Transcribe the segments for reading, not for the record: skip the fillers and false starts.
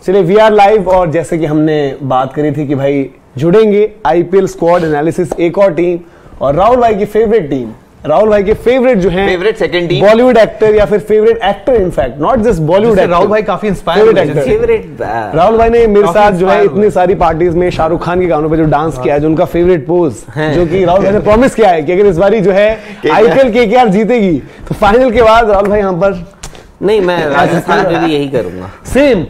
चलिए we are live, और जैसे कि हमने बात करी थी कि भाई जुड़ेंगे आईपीएल स्क्वाड एनालिसिस एक और टीम, और राहुल भाई की फेवरेट टीम, राहुल भाई के फेवरेट जो है favourite second team, Bollywood actor या फिर favourite actor, in fact not just Bollywood actor. Rahul भाई काफी इंस्पायर फेवरेट राहुल भाई ने मेरे साथ जो है इतनी सारी पार्टीज में शाहरुख खान के गानों पे जो डांस किया है, जो उनका फेवरेट पोज, जो कि राहुल भाई ने प्रॉमिस किया है कि अगर इस बारी जो है आईपीएल केकेआर जीतेगी तो फाइनल के बाद राहुल भाई हम पर नहीं, मैं राजस्थान में भी यही करूंगा। सेम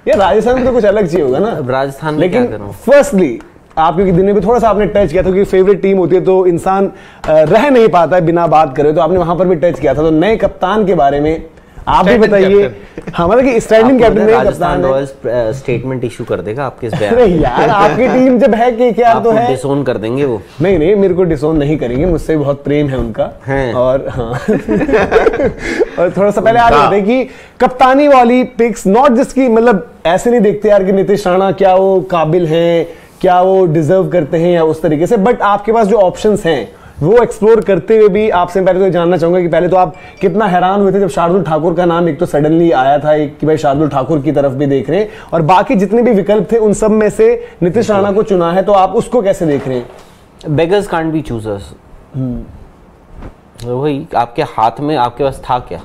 यार, राजस्थान में तो कुछ अलग चाहिए होगा ना राजस्थान में। लेकिन फर्स्टली आप क्योंकि दिन में भी थोड़ा सा आपने टच किया था, क्योंकि फेवरेट टीम होती है तो इंसान रह नहीं पाता है बिना बात करे, तो आपने वहां पर भी टच किया था। तो नए कप्तान के बारे में आप भी बताइए। हमारा कि स्टैंडिंग कैप्टन में राजस्थान रॉयल्स स्टेटमेंट इशू कर देगा आपके इस बयान। अरे यार, आपकी टीम जब है केकेआर तो है, डिसोन कर देंगे वो। नहीं, मेरे को डिसोन नहीं करेंगे, मुझसे बहुत प्रेम है उनका है। और हाँ और थोड़ा सा पहले आ रहे थे कि कप्तानी वाली पिक्स नॉट जस्ट की, मतलब ऐसे नहीं देखते यार कि नीतीश राणा क्या वो काबिल हैं, क्या वो डिजर्व करते हैं या उस तरीके से, बट आपके पास जो ऑप्शंस हैं वो एक्सप्लोर करते हुए भी आपसे पहले तो जानना चाहूंगा कि पहले तो आप कितना हैरान हुए थे जब शार्दुल ठाकुर का नाम एक तो सडनली आया था, एक कि भाई शार्दुल ठाकुर की तरफ भी देख रहे हैं, और बाकी जितने भी विकल्प थे उन सब में से नीतीश राणा को चुना है, तो आप उसको कैसे देख रहे हैं? बेगर्स कांट बी चूजर्स, वही आपके हाथ में, आपके पास था क्या?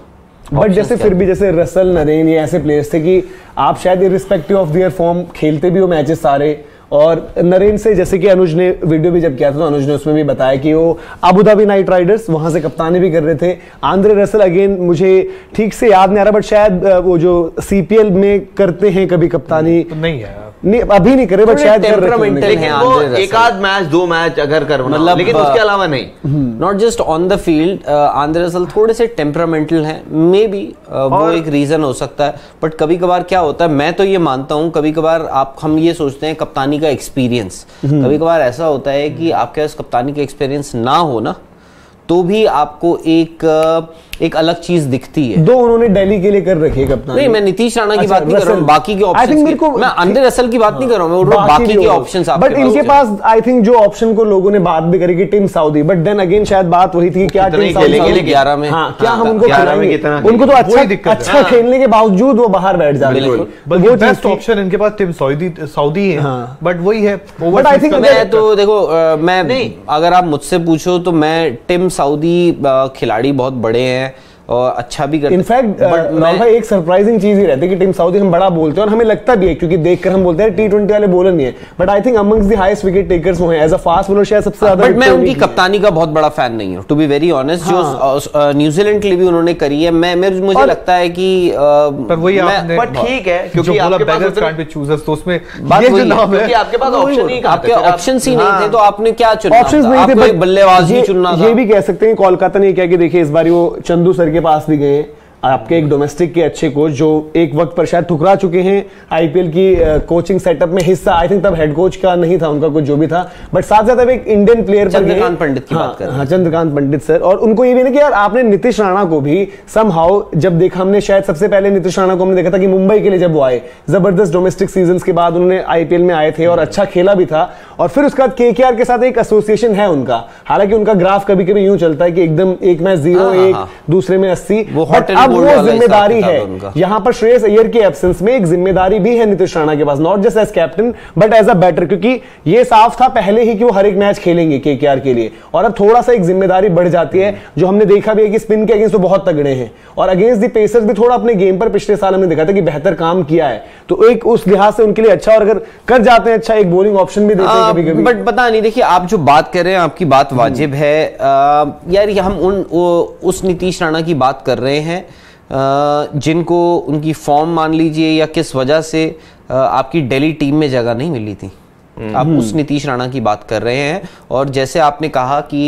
बट जैसे फिर भी जैसे रसल, नरेन, ये ऐसे प्लेयर्स थे कि आप शायद इररिस्पेक्टिव ऑफ देयर फॉर्म खेलते भी हो मैचेस सारे, और नरेन से जैसे कि अनुज ने वीडियो भी जब किया था तो अनुज ने उसमें भी बताया कि वो अबू धाबी नाइट राइडर्स वहां से कप्तानी भी कर रहे थे। आंद्रे रसल अगेन मुझे ठीक से याद नहीं आ रहा, बट शायद वो जो सीपीएल में करते हैं कभी कप्तानी, तो नहीं है नहीं अभी नहीं करे, बट शायद टेम्परामेंटल है आंद्रे रसल। एक आध मैच, दो मैच अगर करना, मतलब लेकिन उसके अलावा नहीं। Not just on the field, Andre Russell थोड़े से टेम्परामेंटल हैं, मे बी वो एक रीजन हो सकता है। बट कभी कभार क्या होता है, मैं तो ये मानता हूँ, कभी कभार हम ये सोचते हैं कप्तानी का एक्सपीरियंस, कभी कभार ऐसा होता है कि आपके पास कप्तानी का एक्सपीरियंस ना हो ना, तो भी आपको एक अलग चीज दिखती है। दो उन्होंने दिल्ली के लिए कर रखी है कप्तानी। नहीं, मैं नीतीश राणा की बात नहीं कर रहा हूं, बाकी के ऑप्शंस की, मैं आंद्रे रसल की बात नहीं कर रहा हूं, मैं बाकी के ऑप्शंस आपके पास। बट इनके पास आई थिंक जो ऑप्शन को लोगों ने बात भी करी कि Tim Southee, but then again शायद बात वही थी कि क्या टीम सऊदी 11 में, क्या हम उनको खिलाएंगे? उनको तो अच्छा खेलने के बावजूद वो बाहर बैठ जाते हैं। वो बेस्ट ऑप्शन इनके पास टीम सऊदी है, बट वही है। बट आई थिंक मैं तो देखो, मैं अगर आप मुझसे पूछो तो मैं टीम सऊदी खिलाड़ी बहुत बड़े हैं और अच्छा भी करते हैं। इनफैक्ट राहुल भाई एक सरप्राइजिंग चीज ही रहती है कि टीम सऊदी हम बड़ा बोलते हैं और हमें लगता भी है, क्योंकि देखकर हम बोलते हैं T20 वाले बॉलर नहीं है, but I think amongst the highest wicket takers वो हैं एज अ फास्ट बॉलर शायद सबसे ज्यादा। बट मैं उनकी कप्तानी का बहुत बड़ा फैन नहीं हूं, टू बी वेरी ऑनेस्ट। जो न्यूजीलैंड के लिए भी उन्होंने करी है, मुझे लगता है कि पर वही आपने, बट ठीक है, क्योंकि आपके बेगर्स कांट बी चूजर्स, तो उसमें बात वही है, क्योंकि आपके पास ऑप्शन ही, आपके ऑप्शंस ही नहीं थे, तो आपने क्या चुना? ऑप्शंस नहीं थे, बट बल्लेबाज ही चुनना था। ये भी कह सकते हैं कोलकाता ने क्या कि देखिए इस बार वो चंदू सर के पास भी गए, आपके एक डोमेस्टिक के अच्छे कोच जो एक वक्त पर शायद ठुकरा चुके हैं आईपीएल की कोचिंग सेटअप में हिस्सा, आई थिंक तब हेड कोच का नहीं था उनका कुछ जो भी था, बट साथ साथ एक इंडियन प्लेयर पर चंद्रकांत पंडित की बात कर रहे हैं। चंद्रकांत पंडित सर, और उनको ये भी ना कि यार आपने नीतीश राणा को भी समहाउ जब देखा, हमने शायद सबसे पहले नीतीश राणा को हमने देखा था कि मुंबई के लिए जब वो आए, जबरदस्त डोमेस्टिक सीजन के बाद उन्होंने आईपीएल में आए थे और अच्छा खेला भी था, और फिर उसके बाद केकेआर के साथ एक एसोसिएशन है उनका, हालांकि उनका ग्राफ कभी कभी यूं चलता है कि एकदम एक मैच 0-1, दूसरे में 80, बट अब वो जिम्मेदारी है यहां पर श्रेयस अय्यर के एब्सेंस में एक जिम्मेदारी भी है नीतीश राणा के पास, not just as captain but as a batter, क्योंकि ये साफ था पहले ही कि वो हर एक मैच खेलेंगे केकेआर के लिए, और अब थोड़ा सा एक जिम्मेदारी बढ़ जाती है, जो हमने देखा भी है कि स्पिन के अगेंस्ट तो बहुत तगड़े हैं, और अगेंस्ट द पेसर्स भी थोड़ा अपने गेम पर पिछले साल हमने देखा था कि बेहतर काम किया है, तो एक उस लिहाज से उनके लिए अच्छा, और अगर कर जाते हैं अच्छा एक बॉलिंग ऑप्शन भी देते हैं कभी कभी। बट पता नहीं, देखिए आप जो बात कर रहे हैं आपकी बात वाजिब है यार, हम उस नीतीश राणा की बात कर रहे हैं जिनको उनकी फॉर्म मान लीजिए या किस वजह से आपकी दिल्ली टीम में जगह नहीं मिली थी, आप उस नीतीश राणा की बात कर रहे हैं। और जैसे आपने कहा कि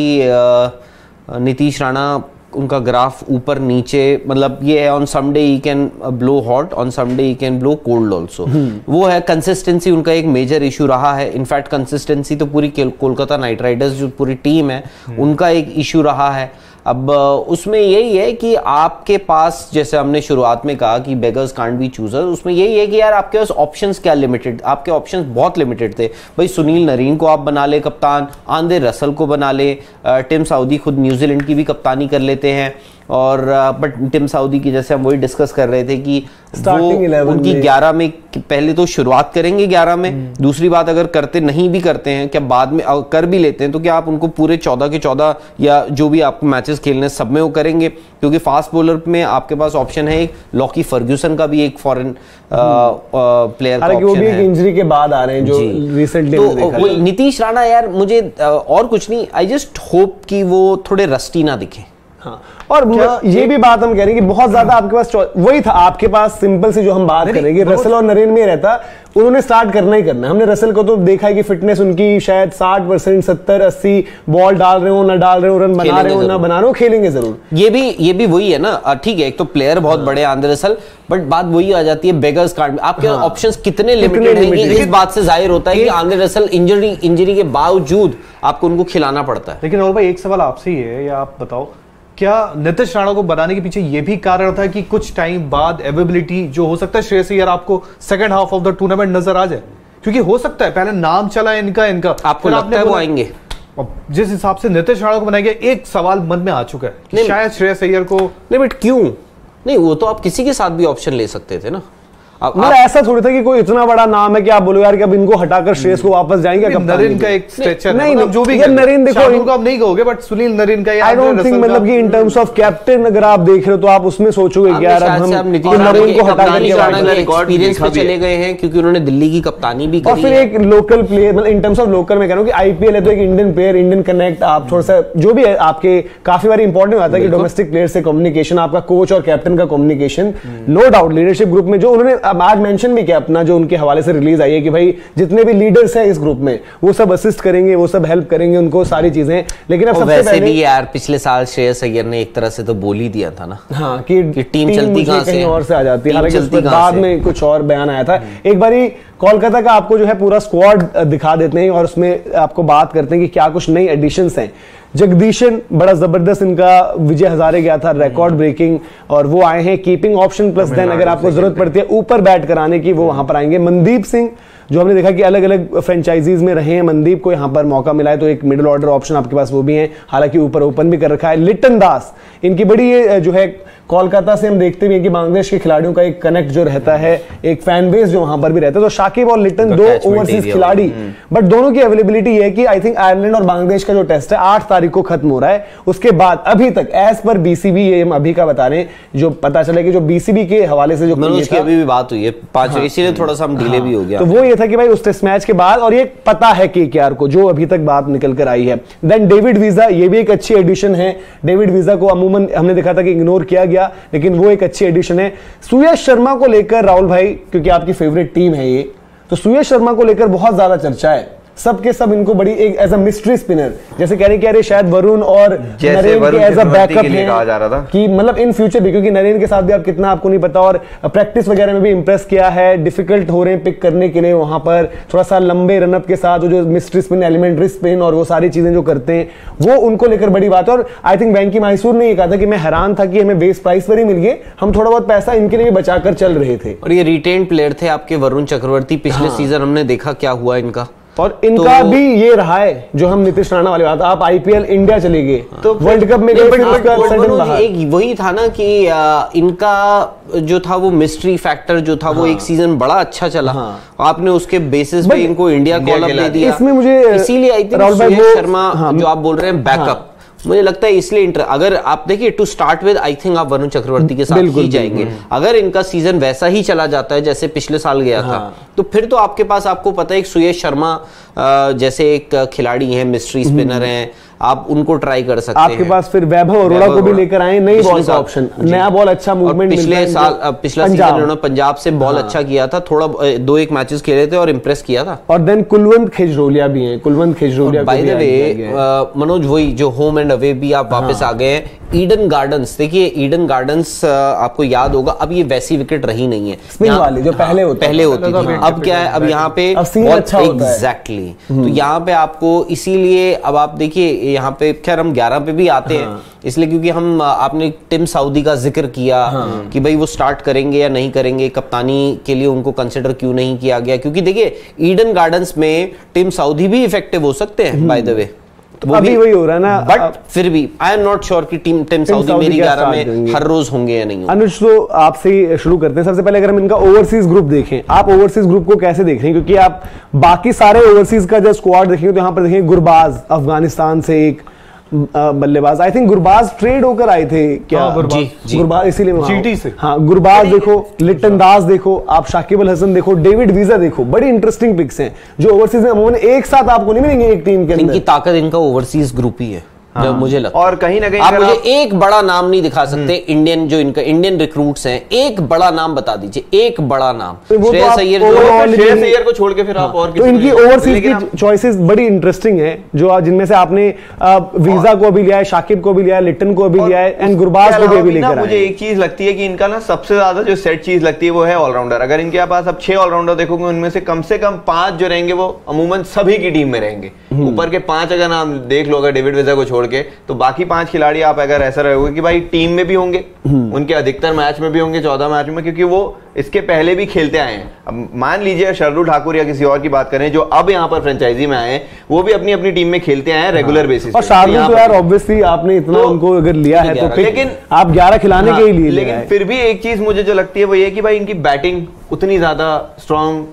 नीतीश राणा उनका ग्राफ ऊपर नीचे, मतलब ये है on some day he can blow hot, on some day he can blow cold also, वो है। कंसिस्टेंसी उनका एक मेजर इशू रहा है, इनफैक्ट कंसिस्टेंसी तो पूरी कोलकाता नाइट राइडर्स जो पूरी टीम है उनका एक इशू रहा है। अब उसमें यही है कि आपके पास, जैसे हमने शुरुआत में कहा कि बेगर्स कांट बी चूजर्स, उसमें यही है कि यार आपके पास ऑप्शंस क्या लिमिटेड, आपके ऑप्शंस बहुत लिमिटेड थे भाई। सुनील नरीन को आप बना ले कप्तान, आंद्रे रसल को बना ले, टिम साउदी खुद न्यूजीलैंड की भी कप्तानी कर लेते हैं, और बट टिम साउदी की जैसे हम वही डिस्कस कर रहे थे कि Starting 11 उनकी 11 में पहले तो शुरुआत करेंगे 11 में, दूसरी बात अगर करते नहीं भी करते हैं, क्या बाद में कर भी लेते हैं तो क्या आप उनको पूरे 14 के 14 या जो भी आपको मैचेस खेलने सब में वो करेंगे? क्योंकि फास्ट बॉलर में आपके पास ऑप्शन है एक लॉकी फर्ग्यूसन का भी एक फॉरेन प्लेयर का वो ऑप्शन भी एक है। इंजरी के बाद आ रहे हैं जो रिसेंटली तो वही नीतीश राणा यार, मुझे और कुछ नहीं, आई जस्ट होप कि वो थोड़े रस्टी ना दिखे। हाँ, और ये भी बात हम कह रहे हैं कि बहुत ज्यादा आपके पास वही था, आपके पास सिंपल से जो हम बात करेंगे रसल और नरेन में रहता, उन्होंने स्टार्ट करना ही करना है। हमने रसल को तो देखा है कि फिटनेस उनकी शायद 60%, 70-80, बॉल डाल रहे हो ना डाल रहे हो, रन बना रहे हो ना बना रहे हो, खेलेंगे जरूर। ये भी वही है ना, ठीक है, एक तो प्लेयर बहुत बड़े आंध्र रसल, बट बात वही आ जाती है बेगर्स कांट, आपके ऑप्शंस कितने लिमिटेड हैं, इस बात से जाहिर होता है कि आंध्र रसल इंजरी के बावजूद आपको उनको खिलाना पड़ता है। लेकिन और भाई एक सवाल आपसे ही है, या आप बताओ, क्या नीतीश राणा को बनाने के पीछे ये भी कारण था कि कुछ टाइम बाद अवेलेबिलिटी जो हो सकता है श्रेयस अय्यर आपको second half of the tournament नजर आ जाए? क्योंकि हो सकता है पहले नाम चला इनका आपको लगता है वो आएंगे? जिस हिसाब से नीतीश राणा को बनाया गया, एक सवाल मन में आ चुका है कि शायद श्रेयस अय्यर को नहीं, बट क्यों नहीं? वो तो आप किसी के साथ भी ऑप्शन ले सकते थे ना। ऐसा थोड़ी था कि कोई इतना बड़ा नाम है कि आप बोलो यार कि अब इनको हटाकर श्रेयस को वापस जाएंगे। नरेन का एक स्ट्रेचर है, नहीं, जो भी नरेन देखो, इनको आप नहीं कहोगे, बट सुनील नरेन का, आई डोंट थिंक, मतलब कि इन टर्म्स ऑफ कैप्टन अगर आप देख रहे हो तो आप उसमें सोचोगे कि यार अब हम नरेन को हटाकर एक्सपीरियंस पे चले गए हैं, क्योंकि उन्होंने दिल्ली की कप्तानी भी करी। और फिर एक लोकल प्लेयर, मतलब इन टर्म्स ऑफ लोकल में कह रहा हूं कि आईपीएल है तो एक इंडियन प्लेयर, इंडियन कनेक्ट, आप थोड़ा सा जो भी है आपके काफी बार इंपॉर्टेंट होता है कि डोमेस्टिक प्लेयर से कम्युनिकेशन, आपका कोच और कैप्टन का communication, no doubt leadership group में जो उन्होंने आज मेंशन भी किया अपना, जो उनके हवाले से रिलीज आई है कि भाई जितने भी लीडर्स हैं इस ग्रुप में वो सब असिस्ट करेंगे, वो सब हेल्प करेंगे उनको सारी चीजें। लेकिन अब सबसे वैसे भी यार पिछले साल श्रेयस अय्यर ने एक तरह से तो बोल ही दिया था ना, हाँ, कि टीम चलती कहां से, कहीं और से आ जाती है, हालांकि उसके बाद में कुछ और बयान आया था। एक बारी कोलकाता का आपको जो है पूरा स्क्वाड दिखा देते हैं और उसमें आपको बात करते हैं कि क्या कुछ नई एडिशंस हैं। जगदीशन बड़ा जबरदस्त, इनका विजय हजारे गया था रिकॉर्ड ब्रेकिंग, और वो आए हैं कीपिंग ऑप्शन प्लस देन अगर आपको जरूरत पड़ती है ऊपर बैट कराने की, वो वहां पर आएंगे। मनदीप सिंह, जो हमने देखा कि अलग अलग फ्रेंचाइजीज में रहे हैं, मनदीप को यहां पर मौका मिला है तो एक मिडिल ऑर्डर ऑप्शन आपके पास वो भी है, हालांकि ऊपर ओपन भी कर रखा है। लिटन दास, इनकी बड़ी ये जो है कोलकाता से हम देखते भी हैं कि बांग्लादेश के खिलाड़ियों का एक कनेक्ट जो रहता है, एक फैन बेस जो वहां पर भी रहता है। तो शाकिब और लिटन दो ओवरसीज खिलाड़ी, बट दोनों की अवेलेबिलिटी है कि आई थिंक आयरलैंड और बांग्लादेश का जो टेस्ट है 8 तारीख को खत्म हो रहा है, उसके बाद अभी तक एज पर बीसीबी, ये हम अभी का बता रहे हैं, जो पता चला कि जो बीसीबी के हवाले से जो उसकी अभी भी बात हुई है 5, इसीलिए थोड़ा सा हम डिले भी हो गया। तो वो ये था कि भाई उस टेस्ट मैच के बाद, और ये पता है केकेआर को, जो अभी तक बात निकल कर आई है। देन डेविड वीजा, ये भी एक अच्छी एडिशन है। डेविड वीजा को अमूमन हमने देखा था कि इग्नोर किया गया, लेकिन वो एक अच्छी एडिशन है। सुयश शर्मा को लेकर राहुल भाई, क्योंकि आपकी फेवरेट टीम है ये, तो सुयश शर्मा को लेकर बहुत ज्यादा चर्चा है, सबके सब इनको बड़ी एक एज अ मिस्ट्री स्पिनर, जैसे कह रहे कि अरे शायद वरुण और नरेन के एज अ बैकअप है कि मतलब इन फ्यूचर भी, क्योंकि नरेन के साथ भी आप कितना आपको नहीं पता, और प्रैक्टिस वगैरह में भी इंप्रेस किया है, डिफिकल्ट हो रहे हैं पिक करने के लिए वहां पर, थोड़ा सा लंबे रनअप के साथ जो मिस्ट्री स्पिन, एलिमेंट्री स्पिन और वो सारी चीजें जो करते हैं, वो उनको लेकर बड़ी बात है। और आई थिंक वेंकी मैसूर ने ये कहा था कि मैं हैरान था कि हमें बेस प्राइस पर ही मिल गए, हम थोड़ा बहुत पैसा इनके लिए बचाकर चल रहे थे। और ये रिटेन प्लेयर थे आपके वरुण चक्रवर्ती, पिछले सीजन हमने देखा क्या हुआ इनका, और इनका भी ये रहा है जो हम नीतीश राणा वाली बात, आप आईपीएल इंडिया चले गए तो वर्ल्ड कप में गए, एक वही था ना कि इनका जो था वो मिस्ट्री फैक्टर जो था, वो एक सीजन बड़ा अच्छा चला, आपने उसके बेसिस पे इनको इंडिया कॉल अप दे दिया। इसमें मुझे इसीलिए आई थिंक सुयश शर्मा जो आप बोल रहे हैं बैकअप, मुझे लगता है इसलिए अगर आप देखिए to start with, I think आप वरुण चक्रवर्ती के साथ ही जाएंगे। अगर इनका सीजन वैसा ही चला जाता है जैसे पिछले साल गया था, तो फिर तो आपके पास, आपको पता है, एक सुयश शर्मा जैसे एक खिलाड़ी हैं, मिस्ट्री स्पिनर हैं, आप उनको ट्राई कर सकते हैं। आपके पास फिर वैभव अरोड़ा को भी लेकर आए, नई बॉल का ऑप्शन, नया बॉल, अच्छा मूवमेंट। पिछला सीजन उन्होंने पंजाब से बॉल अच्छा किया था, थोड़ा 2-1 मैचेस खेले थे और इंप्रेस किया था। और देन कुलवंत खेजरोलिया भी हैं, Kulwant Khejroliya by the way Manoj, वही जो होम एंड अवे भी आप वापस आ गए हैं। ईडन गार्डन्स, देखिए ईडन गार्डन्स आपको याद होगा, अब ये वैसी विकेट रही नहीं है स्पिन वाली जो पहले होती थी, अब क्या है, अब यहाँ पे एग्जैक्टली, तो यहाँ पे आपको, इसीलिए अब आप देखिए यहाँ पे, खैर हम 11 पे भी आते हैं इसलिए क्योंकि हम, आपने टिम साउदी का जिक्र किया कि भाई वो स्टार्ट करेंगे या नहीं करेंगे, कप्तानी के लिए उनको कंसिडर क्यों नहीं किया गया, क्योंकि देखिए ईडन गार्डन्स में टिम साउदी भी इफेक्टिव हो सकते हैं बाय द वे। तो अभी वही हो रहा है ना। बट फिर भी आई एम नॉट श्योर कि टीम सऊदी मेरी 11 में हर रोज होंगे या नहीं होंगे। अनुज, तो आपसे ही शुरू करते हैं। सबसे पहले अगर हम इनका ओवरसीज ग्रुप देखें, आप ओवरसीज ग्रुप को कैसे देख रहे हैं? क्योंकि आप बाकी सारे ओवरसीज का जब स्क्वाड देखेंगे तो यहाँ पर देखेंगे गुरबाज अफगानिस्तान से एक बल्लेबाज, आई थिंक गुरबाज ट्रेड होकर आए थे क्या? गुरबाज इसीलिए जीटी से। हाँ, गुरबाज देखो, लिटन दास देखो, आप शाकिब अल हसन देखो, डेविड वीजा देखो, बड़ी इंटरेस्टिंग पिक्स हैं जो ओवरसीज में अमूमन एक साथ आपको नहीं मिलेंगे एक टीम के अंदर। इनकी ताकत इनका ओवरसीज ग्रुप ही है। जो मुझे लगता और कहीं ना कहीं आप मुझे एक बड़ा नाम नहीं दिखा सकते इंडियन, जो इनका इंडियन रिक्रूट्स हैं, एक बड़ा नाम बता दीजिए, एक बड़ा नाम। श्रेयस अय्यर को छोड़ के फिर आप और तो इनकी ओवरसीज की चॉइसेस बड़ी इंटरेस्टिंग है, जो जिनमें से आपने वीजा को भी लिया है, शाकिब को भी लिया है, लिटन को भी लिया है, एंड गुरबाज को भी लेकर आए। मुझे एक चीज लगती है कि इनका ना सबसे ज्यादा जो सेट चीज लगती है वो है ऑलराउंडर। अगर इनके पास अब 6 ऑलराउंडर देखोगे, उनमें से कम 5 जो रहेंगे वो अमूमन सभी की टीम में रहेंगे। ऊपर के 5 अगर नाम देख लो, अगर डेविड वीजा को छोड़ के, तो बाकी 5 खिलाड़ी आप अगर ऐसा रहोगे कि भाई टीम में भी होंगे, उनके अधिकतर मैच में भी होंगे, 14 मैच में, क्योंकि वो इसके पहले भी खेलते आए हैं। अब मान लीजिए शार्दुल ठाकुर या किसी और की बात करें जो अब यहाँ पर फ्रेंचाइजी में आए हैं, वो भी अपनी अपनी टीम में खेलते आए हैं रेगुलर बेसिस पे। और शार्दुल तो यार ऑब्वियसली आपने इतना उनको अगर लिया है तो लेकिन आप 11 खिलाने के ही लिए, लेकिन फिर भी एक चीज मुझे जो लगती है वो ये कि भाई इनकी बैटिंग उतनी ज्यादा स्ट्रांग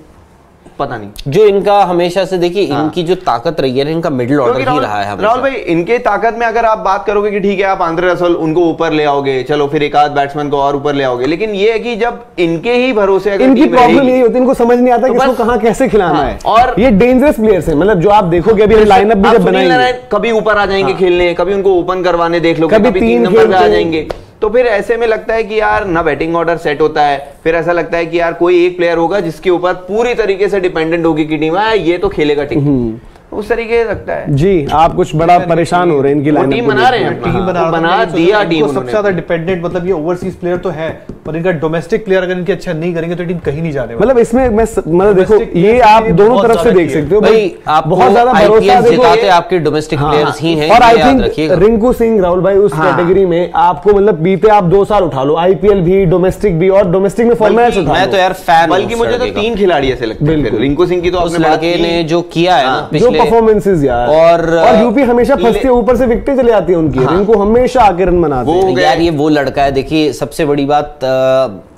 पता नहीं। जो इनका हमेशा से देखिए इनकी जो ताकत रही है, इनका मिडिल ऑर्डर ही रहा है हमेशा। राहुल भाई, इनके ताकत में अगर आप बात करोगे कि ठीक है आप आंद्रे रसल उनको ऊपर ले आओगे, चलो फिर एक आध बैट्समैन को और ऊपर ले आओगे, लेकिन ये है कि जब इनके ही भरोसे अगर इनकी प्रॉब्लम यही होती है, इनको समझ नहीं आता कि इसको कहां कैसे खिलाना है। और ये डेंजरस प्लेयर्स हैं, मतलब जो आप देखोगे अभी लाइनअप भी जब बनाएंगे, कभी ऊपर आ जाएंगे खेलने, कभी उनको ओपन करवाने देख लो, कभी 3 नंबर पे आ जाएंगे। तो फिर ऐसे में लगता है कि यार ना बैटिंग ऑर्डर सेट होता है, फिर ऐसा लगता है कि यार कोई एक प्लेयर होगा जिसके ऊपर पूरी तरीके से डिपेंडेंट होगी कि टीम है ये तो खेलेगा ठीक, उस तरीके से लगता है। जी, आप कुछ बड़ा परेशान हो रहे हैं इनकी लाइनअप टीम बना रहे हैं, टीम बना दिया टीम सबसे ज्यादा डिपेंडेंट, मतलब ये ओवरसीज प्लेयर तो है, पर इनका डोमेस्टिक प्लेयर अगर इनके अच्छा नहीं करेंगे तो टीम कहीं नहीं जाने वाली। मतलब इसमें मैं मतलब देखो, ये आप दोनों तरफ से देख सकते हो भाई, आप बहुत ज्यादा भरोसा जिताते आपके डोमेस्टिक प्लेयर्स ही हैं। और आई थिंक रिंकू सिंह, राहुल भाई, उस कैटेगरी में आपको मतलब बीते आप 2 साल उठा लो, आईपीएल भी, डोमेस्टिक भी, और डोमेस्टिक में फॉर्मेट उठा लो। मैं तो यार फैन, बल्कि मुझे तो 3 खिलाड़ी ऐसे लगते हैं। रिंकू सिंह की तो उस लड़के ने जो किया है ना, जो परफॉर्मेंसेस यार, और यूपी हमेशा फंसती है, ऊपर से विकेटें चली आती है उनकी, इनको हमेशा आके रन बनाते हैं यार। ये वो लड़का है, देखिए सबसे बड़ी बात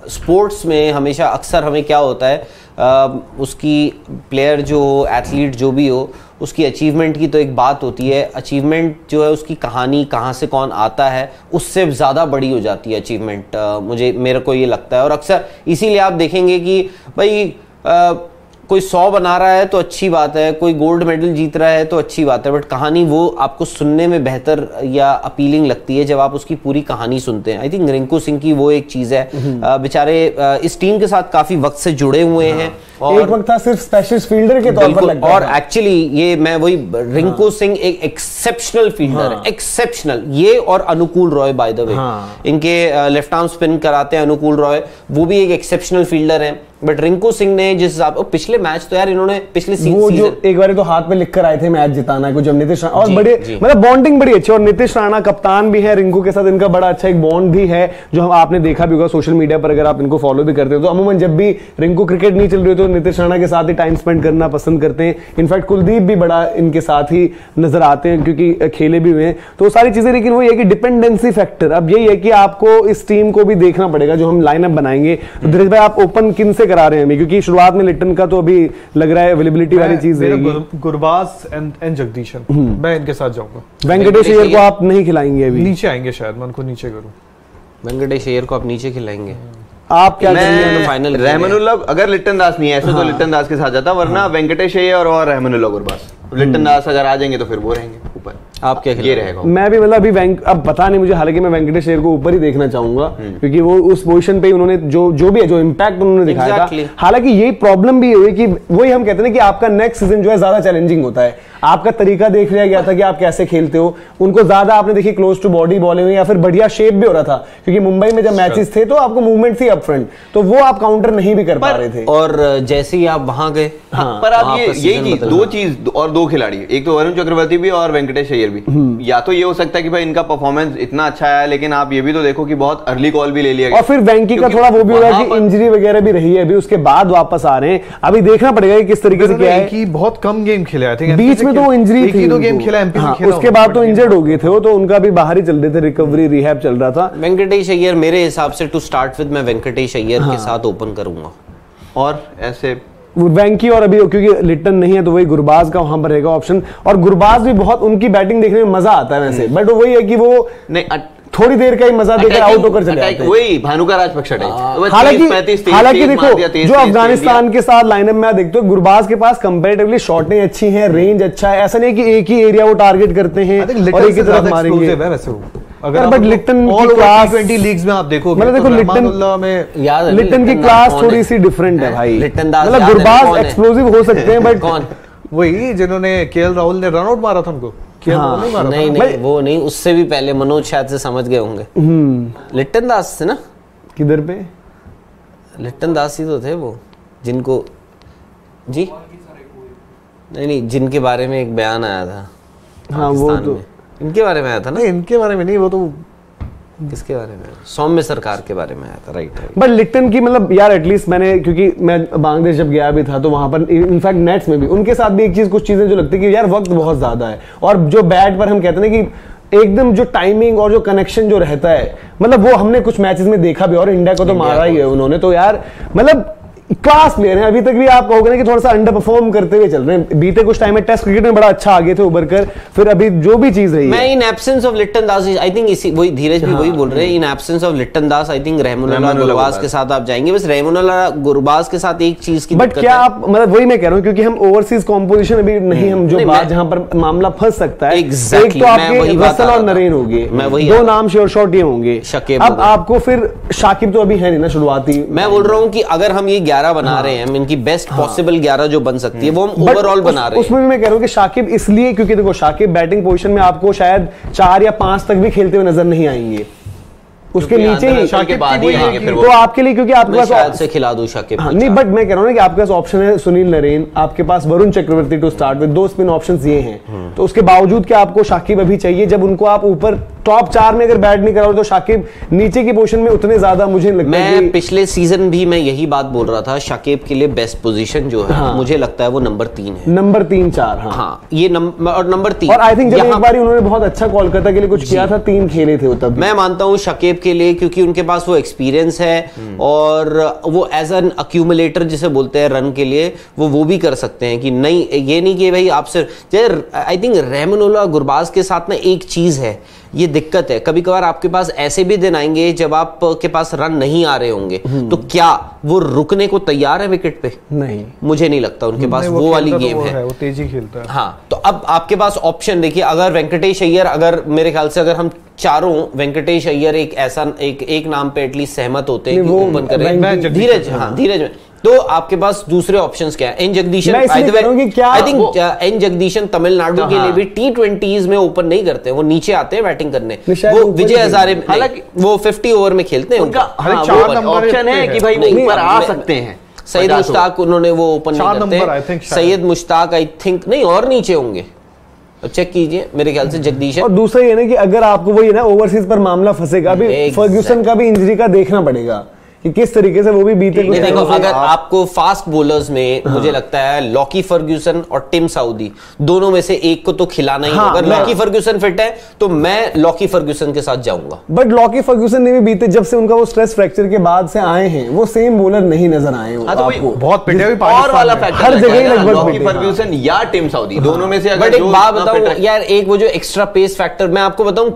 स्पोर्ट्स में हमेशा अक्सर हमें क्या होता है, उसकी प्लेयर जो एथलीट जो भी हो, उसकी अचीवमेंट की तो एक बात होती है, अचीवमेंट जो है उसकी कहानी कहाँ से कौन आता है उससे ज़्यादा बड़ी हो जाती है अचीवमेंट, मेरे को ये लगता है। और अक्सर इसीलिए आप देखेंगे कि भाई कोई 100 बना रहा है तो अच्छी बात है, कोई गोल्ड मेडल जीत रहा है तो अच्छी बात है, बट कहानी वो आपको सुनने में बेहतर या अपीलिंग लगती है जब आप उसकी पूरी कहानी सुनते हैं। आई थिंक रिंकू सिंह की वो एक चीज है, बेचारे इस टीम के साथ काफी वक्त से जुड़े हुए हैं। और एक वक्त था सिर्फ स्पेशलिस्ट फील्डर के तौर पर लगता और एक्चुअली ये मैं वही रिंकू सिंह एक एक्सेप्शनल फील्डर है, एक्सेप्शनल। ये और अनुकूल रॉय बाय द वे, इनके लेफ्ट आर्म स्पिन कराते हैं अनुकूल रॉय, वो भी एक एक्सेप्शनल फील्डर है। बट रिंकू सिंह ने जिस हिसाब पिछले मैच तो यार इन्होंने पिछले वो जो एक बार तो हाथ में लिख कर आए थे मैच जिताना है को, जब नीतीश राणा और बड़े मतलब बॉन्डिंग बड़ी अच्छी, और नीतीश राणा कप्तान भी है, रिंकू के साथ इनका बड़ा अच्छा एक बॉन्ड भी है, जो हम आपने देखा भी होगा सोशल मीडिया पर, अगर आप इनको फॉलो भी करते हो तो अमूमन जब भी रिंकू क्रिकेट नहीं चल रही तो नीतीश राणा के साथ ही टाइम स्पेंड करना पसंद करते हैं। इनफैक्ट कुलदीप भी बड़ा इनके साथ ही नजर आते हैं क्योंकि खेले भी हुए हैं, तो सारी चीजें। लेकिन वो ये कि डिपेंडेंसी फैक्टर अब यही है कि आपको इस टीम को भी देखना पड़ेगा जो हम लाइनअप बनाएंगे। तो धीरज भाई, आप ओपन किन से करा रहे हैं अभी, क्योंकि शुरुआत में लिटन का तो अभी लग रहा है अवेलेबिलिटी वाली चीज है, गुरबाज एंड जगदीशन, मैं इनके साथ जाऊंगा। वेंकटेश अय्यर को आप नहीं खिलाएंगे अभी, नीचे आएंगे शायद, मैं उनको नीचे करूं। वेंकटेश अय्यर को आप नीचे खिलाएंगे, आप क्या करेंगे फाइनल? रहमानुल्लाह अगर लिटन दास नहीं है ऐसे तो लिटन दास के साथ जाता, वरना वेंकटेश अय्यर और रहमानुल्लाह गुरबाज। लिटन दास अगर आ जाएंगे तो फिर वो रहेंगे ऊपर। आप क्या ये रहेगा? मैं भी मतलब अभी अब पता नहीं मुझे, हालांकि मैं वेंकटेश अय्यर को ऊपर ही देखना चाहूंगा क्योंकि वो उस पोजीशन पे उन्होंने जो भी है, जो इम्पैक्ट उन्होंने दिखाया था। हालांकि यही प्रॉब्लम भी हुई कि वही हम कहते हैं कि आपका नेक्स्ट सीजन जो है ज्यादा चैलेंजिंग होता है, आपका तरीका देख लिया गया था कि आप कैसे खेलते हो, उनको ज्यादा आपने देखिए क्लोज टू बॉडी बॉलिंग या फिर बढ़िया शेप भी हो रहा था, क्योंकि मुंबई में जब मैचेस थे तो आपको मूवमेंट थी अप फ्रंट, तो वो आप काउंटर नहीं भी कर पा रहे थे। और जैसे ही आप वहां गए, पर आप ये यही चीज, 2 खिलाड़ी, एक तो वरुण चक्रवर्ती भी और वेंकटेश अय्यर अय्यर भी। या तो ये हो सकता है कि भाई इनका परफॉर्मेंस इतना अच्छा आया, लेकिन आप ये भी तो देखो कि बहुत अर्ली कॉल भी ले लिया गया। और फिर वेंकी का थोड़ा वो भी होगा कि इंजरी वगैरह भी रही है, अभी उसके बाद वापस आ रहे हैं, अभी देखना पड़ेगा कि किस तरीके से क्या है कि बहुत कम गेम खेले, आई थिंक बीच में तो इंजरी थी, तो गेम खेला एमपी में खेला, उसके बाद तो इंजर्ड हो गए थे वो, तो उनका भी बाहर ही चल रहे थे, रिकवरी रिहैब चल रहा था। वेंकटेश अय्यर मेरे हिसाब से टू स्टार्ट विद मैं वेंकटेश अय्यर के साथ ओपन करूंगा, और ऐसे वेंकी और अभी क्योंकि लिटन नहीं है तो वही गुरबाज का वहां पर रहेगा ऑप्शन, और गुरबाज भी बहुत उनकी बैटिंग देखने में मजा आता है वैसे, बट वही है कि वो नहीं थोड़ी देर का ही मजा देकर आउट होकर चले जाते हैं। वही भानुका राजपक्षे टाइप। हालांकि देखो जो अफगानिस्तान के साथ लाइनअप में देखते हो, गुरबाज के पास कंपैरेटिवली शॉटें अच्छी हैं, रेंज अच्छा है, ऐसा नहीं कि एक ही एरिया वो टारगेट करते हैं और एक ही तरफ मारेंगे। अगर बट लिटन की क्लास 20 लीग्स में आप देखो, मतलब देखो लिटन की क्लास थोड़ी सी डिफरेंट है भाई, मतलब गुरबाज एक्सप्लोसिव हो सकते हैं बट कौन वही जिन्होंने केएल राहुल ने रन आउट मारा था उनको, नहीं वो नहीं, उससे भी पहले मनोज शायद से समझ गए होंगे, लिट्टन दास से ना, किधर पे लिट्टन दास ही तो थे वो जिनको जी नहीं जिनके बारे में एक बयान आया था। हाँ वो तो इनके बारे में आया था ना, इनके बारे में नहीं, वो तो किसके बारे में, सौम्य सरकार के बारे में आया था, राइट। बट लिटन की मतलब यार एटलीस्ट मैंने, क्योंकि मैं बांग्लादेश जब गया भी था तो वहां पर इनफैक्ट नेट्स में भी उनके साथ भी एक चीज, कुछ चीजें जो लगती है कि यार वक्त बहुत ज्यादा है, और जो बैट पर हम कहते हैं ना कि एकदम जो टाइमिंग और जो कनेक्शन जो रहता है, मतलब वो हमने कुछ मैचेस में देखा भी, और इंडिया को तो मारा ही है उन्होंने, तो यार मतलब क्लास प्लेयर हैं। अभी तक भी आप कहोगे ना कि थोड़ा सा अंडर परफॉर्म करते हुए चल रहे हैं, बीते कुछ टाइम में टेस्ट क्रिकेट में बड़ा अच्छा आगे थे उभर कर, फिर अभी जो भी चीज रही है। मैं in absence of Lytton Das I think इसी वही धीरज भी वही बोल रहे हैं, in absence of Lytton Das I think Rahmanullah Gurbaz के साथ आप जाएंगे। बस रहमानुल्लाह गुरबाज के साथ एक चीज की बट क्या आप मतलब वही मैं कह रहा हूँ, क्योंकि हम ओवरसीज कॉम्पोजिशन अभी नहीं, हम जो बात जहां पर मामला फंस सकता है, एक तो आपके रसल और नरेन होंगे, दो नाम श्योर शॉट ये होंगे, अब आपको फिर शाकिब तो अभी है नहीं ना शुरुआती। मैं बोल रहा हूँ कि अगर हम ये 11 बना रहे हैं, इनकी बेस्ट पॉसिबल 11 जो बन सकती है वो हम ओवरऑल बना रहे हैं। उसमें भी मैं कह रहा हूं कि शाकिब इसलिए, क्योंकि देखो शाकिब बैटिंग पोजीशन में आपको शायद 4 या 5 तक भी खेलते हुए नजर नहीं आएंगे, उसके नीचे ही शाकिब बाद ही आएंगे फिर तो आपके लिए, क्योंकि आपके पास शायद से खिला दूं शाकिब। नहीं बट मैं कह रहा हूं ना कि आपके पास ऑप्शन है सुनील नरेन, आपके पास Varun Chakravarthy to start with, 2 spin options ये हैं, तो उसके बावजूद कि आपको शाकिब अभी चाहिए, जब उनको आप ऊपर टॉप 4 में अगर बैट नहीं कराओ तो शाकिब नीचे की पोजीशन में उतने ज्यादा मुझे लगता है। मैं पिछले सीजन भी मैं यही बात बोल रहा था, शाकिब के लिए बेस्ट पोजीशन जो है मुझे लगता है वो नंबर 3 है, नंबर 3-4। हाँ ये और नंबर 3, और आई थिंक जब एक बार उन्होंने बहुत अच्छा कोलकाता के लिए कुछ किया था, 3 खेले थे वो तब। मैं मानता हूँ शाकिब के लिए, क्योंकि उनके पास वो एक्सपीरियंस है और वो एज एन अक्यूमुलेटर जिसे बोलते हैं रन के लिए, वो भी कर सकते हैं कि नहीं, ये नहीं कि भाई आपसे। आई थिंक रहमानुल्लाह गुरबाज के साथ ना एक चीज है, ये दिक्कत है, कभी कभार आपके पास ऐसे भी दिन आएंगे जब आपके पास रन नहीं आ रहे होंगे, तो क्या वो रुकने को तैयार है विकेट पे? नहीं, मुझे नहीं लगता उनके पास वो वाली गेम है, वो तेजी खेलता है। हाँ, तो अब आपके पास ऑप्शन देखिए, अगर वेंकटेश अय्यर, अगर मेरे ख्याल से अगर हम चारों वेंकटेश अय्यर एक ऐसा एक नाम पे एटलीस्ट सहमत होते हैं कि ओपन करें धीरज, हाँ धीरज में, तो आपके पास दूसरे ऑप्शंस क्या है? N Jagadeesan, I think N Jagadeesan Tamil Nadu के लिए भी T20s में ओपन नहीं करते, वो नीचे आते हैं बैटिंग करने, वो विजय हजारे, हालांकि वो 50 ओवर में खेलते हैं, उनका ऑप्शन है कि भाई ऊपर आ सकते हैं। सैयद मुश्ताक उन्होंने वो ओपन नहीं करते, सैयद मुश्ताक आई थिंक नहीं, और नीचे होंगे, चेक कीजिए, मेरे ख्याल से जगदीशन। और दूसरा ये ना कि अगर आपको वही ना ओवरसीज पर मामला फंसेगा, अभी फर्ग्यूसन का भी इंजरी का देखना पड़ेगा कि किस तरीके से वो भी बीते कुछ देखो, अगर आपको फास्ट बॉलर्स में मुझे लगता है लॉकी फर्ग्यूसन और टिम साउदी दोनों में से एक को तो खिलाना ही होगा। अगर लॉकी फर्ग्यूसन फिट है तो मैं लॉकी फर्ग्यूसन के साथ जाऊंगा, बट लॉकी फर्ग्यूसन ने भी बीते, जब से उनका वो स्ट्रेस फ्रैक्चर के बाद से आए हैं, वो सेम बॉलर नहीं नजर आए। बहुत पिटे हुए और वाला फैक्टर हर जगह लगभग लॉकी फर्ग्यूसन या टिम साउदी, दोनों में से अगर एक बात बताऊं यार, एक वो जो एक्स्ट्रा पेस फैक्टर, मैं आपको बताऊं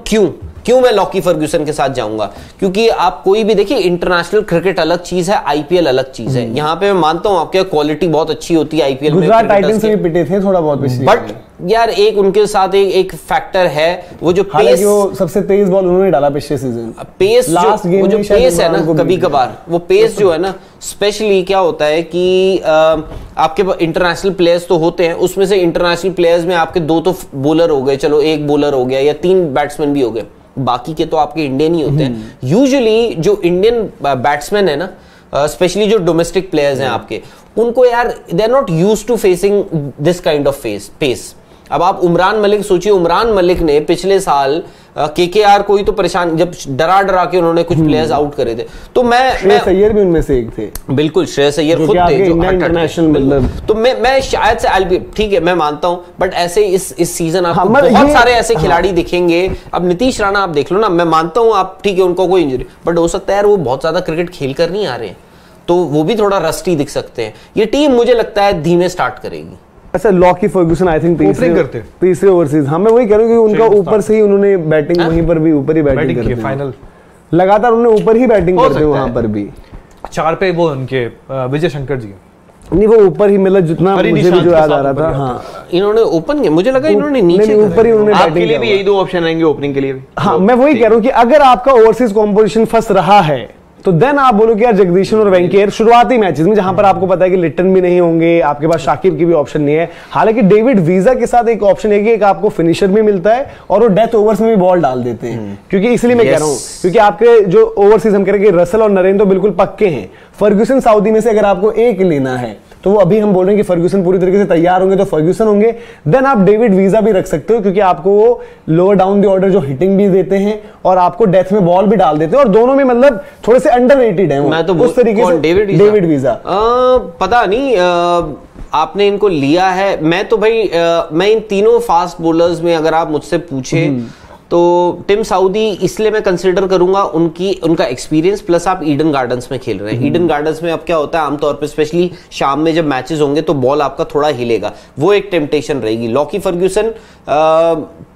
क्यों मैं लॉकी फर्ग्यूसन के साथ जाऊंगा, क्योंकि आप कोई भी देखिए, इंटरनेशनल क्रिकेट अलग चीज है, आईपीएल अलग चीज है। यहाँ पे मैं मानता हूँ आपके क्वालिटी बहुत अच्छी होती है आईपीएल में, गुजरात टाइटंस से भी पिटे थे थोड़ा बहुत पिछले, बट यार एक उनके साथ एक फैक्टर है, वो जो पेस, वो सबसे तेज बॉल उन्होंने डाला पिछले सीजन, पेस लास्ट गेम, वो जो पेस है ना, कभी कभार वो पेस जो है ना, स्पेशली क्या होता है कि आपके इंटरनेशनल प्लेयर्स तो होते हैं, उसमें से इंटरनेशनल प्लेयर्स में आपके 2 तो बॉलर हो गए, चलो एक बॉलर हो गया या 3 बैट्समैन भी हो गए, बाकी के तो आपके इंडियन ही होते हैं। यूजुअली जो इंडियन बैट्समैन है ना, स्पेशली जो डोमेस्टिक प्लेयर्स हैं आपके, उनको यार they are not used to facing this kind of pace. अब आप उमरान मलिक सोचिए, उमरान मलिक ने पिछले साल केकेआर को ही तो परेशान, जब डरा के उन्होंने कुछ प्लेयर्स आउट करे थे। तो श्रेयस अय्यर भी उनमें से एक थे। बिल्कुल, श्रेयस अय्यर खुद थे जो इंटरनेशनल, मतलब तो मैं शायद से ठीक है, मैं मानता हूं, बट ऐसे इस सीजन आपको बहुत सारे ऐसे खिलाड़ी दिखेंगे। अब नीतीश राणा आप देख लो ना, मैं मानता हूं आप ठीक है उनको कोई इंजरी, बट हो सकता है यार वो बहुत ज्यादा क्रिकेट खेल कर नहीं आ रहे हैं, तो वो भी थोड़ा रस्टी दिख सकते हैं। ये टीम मुझे लगता है धीमे स्टार्ट करेगी। अच्छा, लॉकी फर्गुसन आई थिंक तीसरे ओवरसीज, हाँ मैं वही कह रहा हूँ कि उनका ऊपर से ही उन्होंने बैटिंग, वहीं पर भी ऊपर ही बैटिंग करते हैं, फाइनल लगातार उन्होंने ऊपर ही बैटिंग करते हैं वहां पर भी। 4 पे वो उनके विजय शंकर जी, नहीं वो ऊपर ही, मतलब जितना मुझे भी जो याद आ रहा था, हाँ इन्होंने ओपन किया, मुझे लगा इन्होंने नीचे ऊपर ही उन्होंने आपके लिए भी यही 2 ऑप्शन रहेंगे ओपनिंग के लिए भी। हाँ मैं वही कह रहा हूँ कि अगर आपका ओवरसीज कॉम्पोजिशन फंस रहा है तो देन आप बोलो कि यार जगदीशन और वेंकैर शुरुआती मैचेस में, जहां पर आपको पता है कि लिटन भी नहीं होंगे, आपके पास शाकिब की भी ऑप्शन नहीं है। हालांकि डेविड वीजा के साथ एक ऑप्शन है कि एक आपको फिनिशर भी मिलता है और वो डेथ ओवर्स में भी बॉल डाल देते हैं, क्योंकि इसलिए मैं कह रहा हूं क्योंकि आपके जो ओवरसीज हम कह रहे हैं कि रसल और नरेन तो बिल्कुल पक्के हैं। फर्ग्यूसन सऊदी में से अगर आपको एक लेना है तो वो अभी हम बोल रहे हैं कि फर्ग्यूसन पूरी तरीके से तैयार होंगे तो फर्ग्यूसन होंगे। देन आप डेविड वीजा भी रख सकते हो, क्योंकि आपको वो लोअर डाउन द ऑर्डर जो हिटिंग भी देते हैं और आपको डेथ में बॉल भी डाल देते हैं, और दोनों में मतलब थोड़े से अंडररेटेड हैं। मैं तो उस तरीके से डेविड वीजा पता नहीं आपने इनको लिया है। मैं तो भाई मैं इन तीनों फास्ट बॉलर्स में अगर आप मुझसे पूछे तो टिम साउदी इसलिए मैं कंसिडर करूंगा, उनका एक्सपीरियंस प्लस आप ईडन गार्डन्स में खेल रहे हैं। ईडन गार्डन्स में अब क्या होता है आमतौर पे, स्पेशली शाम में जब मैचेस होंगे तो बॉल आपका थोड़ा हिलेगा, वो एक टेम्पटेशन रहेगी। लॉकी फर्ग्यूसन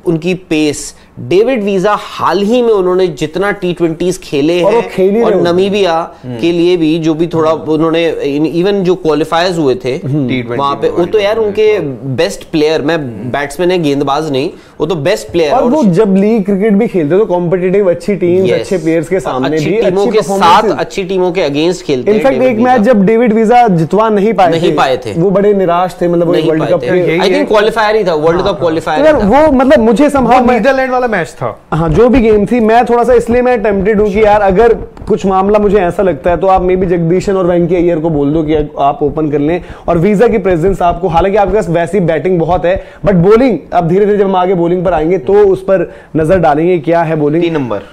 उनकी पेस, डेविड वीजा हाल ही में उन्होंने जितना T20s खेले हैं और नमीबिया के लिए भी जो भी थोड़ा उन्होंने इवन जो क्वालिफायर्स हुए थे वहां पे, वो तो यार उनके बेस्ट प्लेयर, मैं बैट्समैन है गेंदबाज नहीं, वो तो बेस्ट प्लेयर। और वो जब लीग क्रिकेट भी खेलते तो कॉम्पिटिटिव अच्छी टीम अच्छे प्लेयर्स के सामने भी टीमों के साथ अच्छी टीमों के अगेंस्ट खेलते हैं। इनफैक्ट एक मैच जब डेविड वीजा जितवा नहीं पाए थे वो बड़े निराश थे, मतलब world cup I think qualifier ही था, वर्ल्ड कप क्वालिफायर वो, मतलब मुझे संभव नीदरलैंड वाला मैच था, हाँ जो भी गेम थी, मैं थोड़ा सा इसलिए मैं टेम्प्टेड हूं कि यार अगर कुछ मामला मुझे ऐसा लगता है तो आप मे बी जगदीशन और वेंकी अय्यर को बोल दो कि आप ओपन कर लें, और वीजा की प्रेजेंस आपको, हालांकि आपके पास वैसी बैटिंग बहुत है बट बॉलिंग अब धीरे धीरे जब हम आगे बॉलिंग पर आएंगे तो उस पर नजर डालेंगे क्या है बॉलिंग।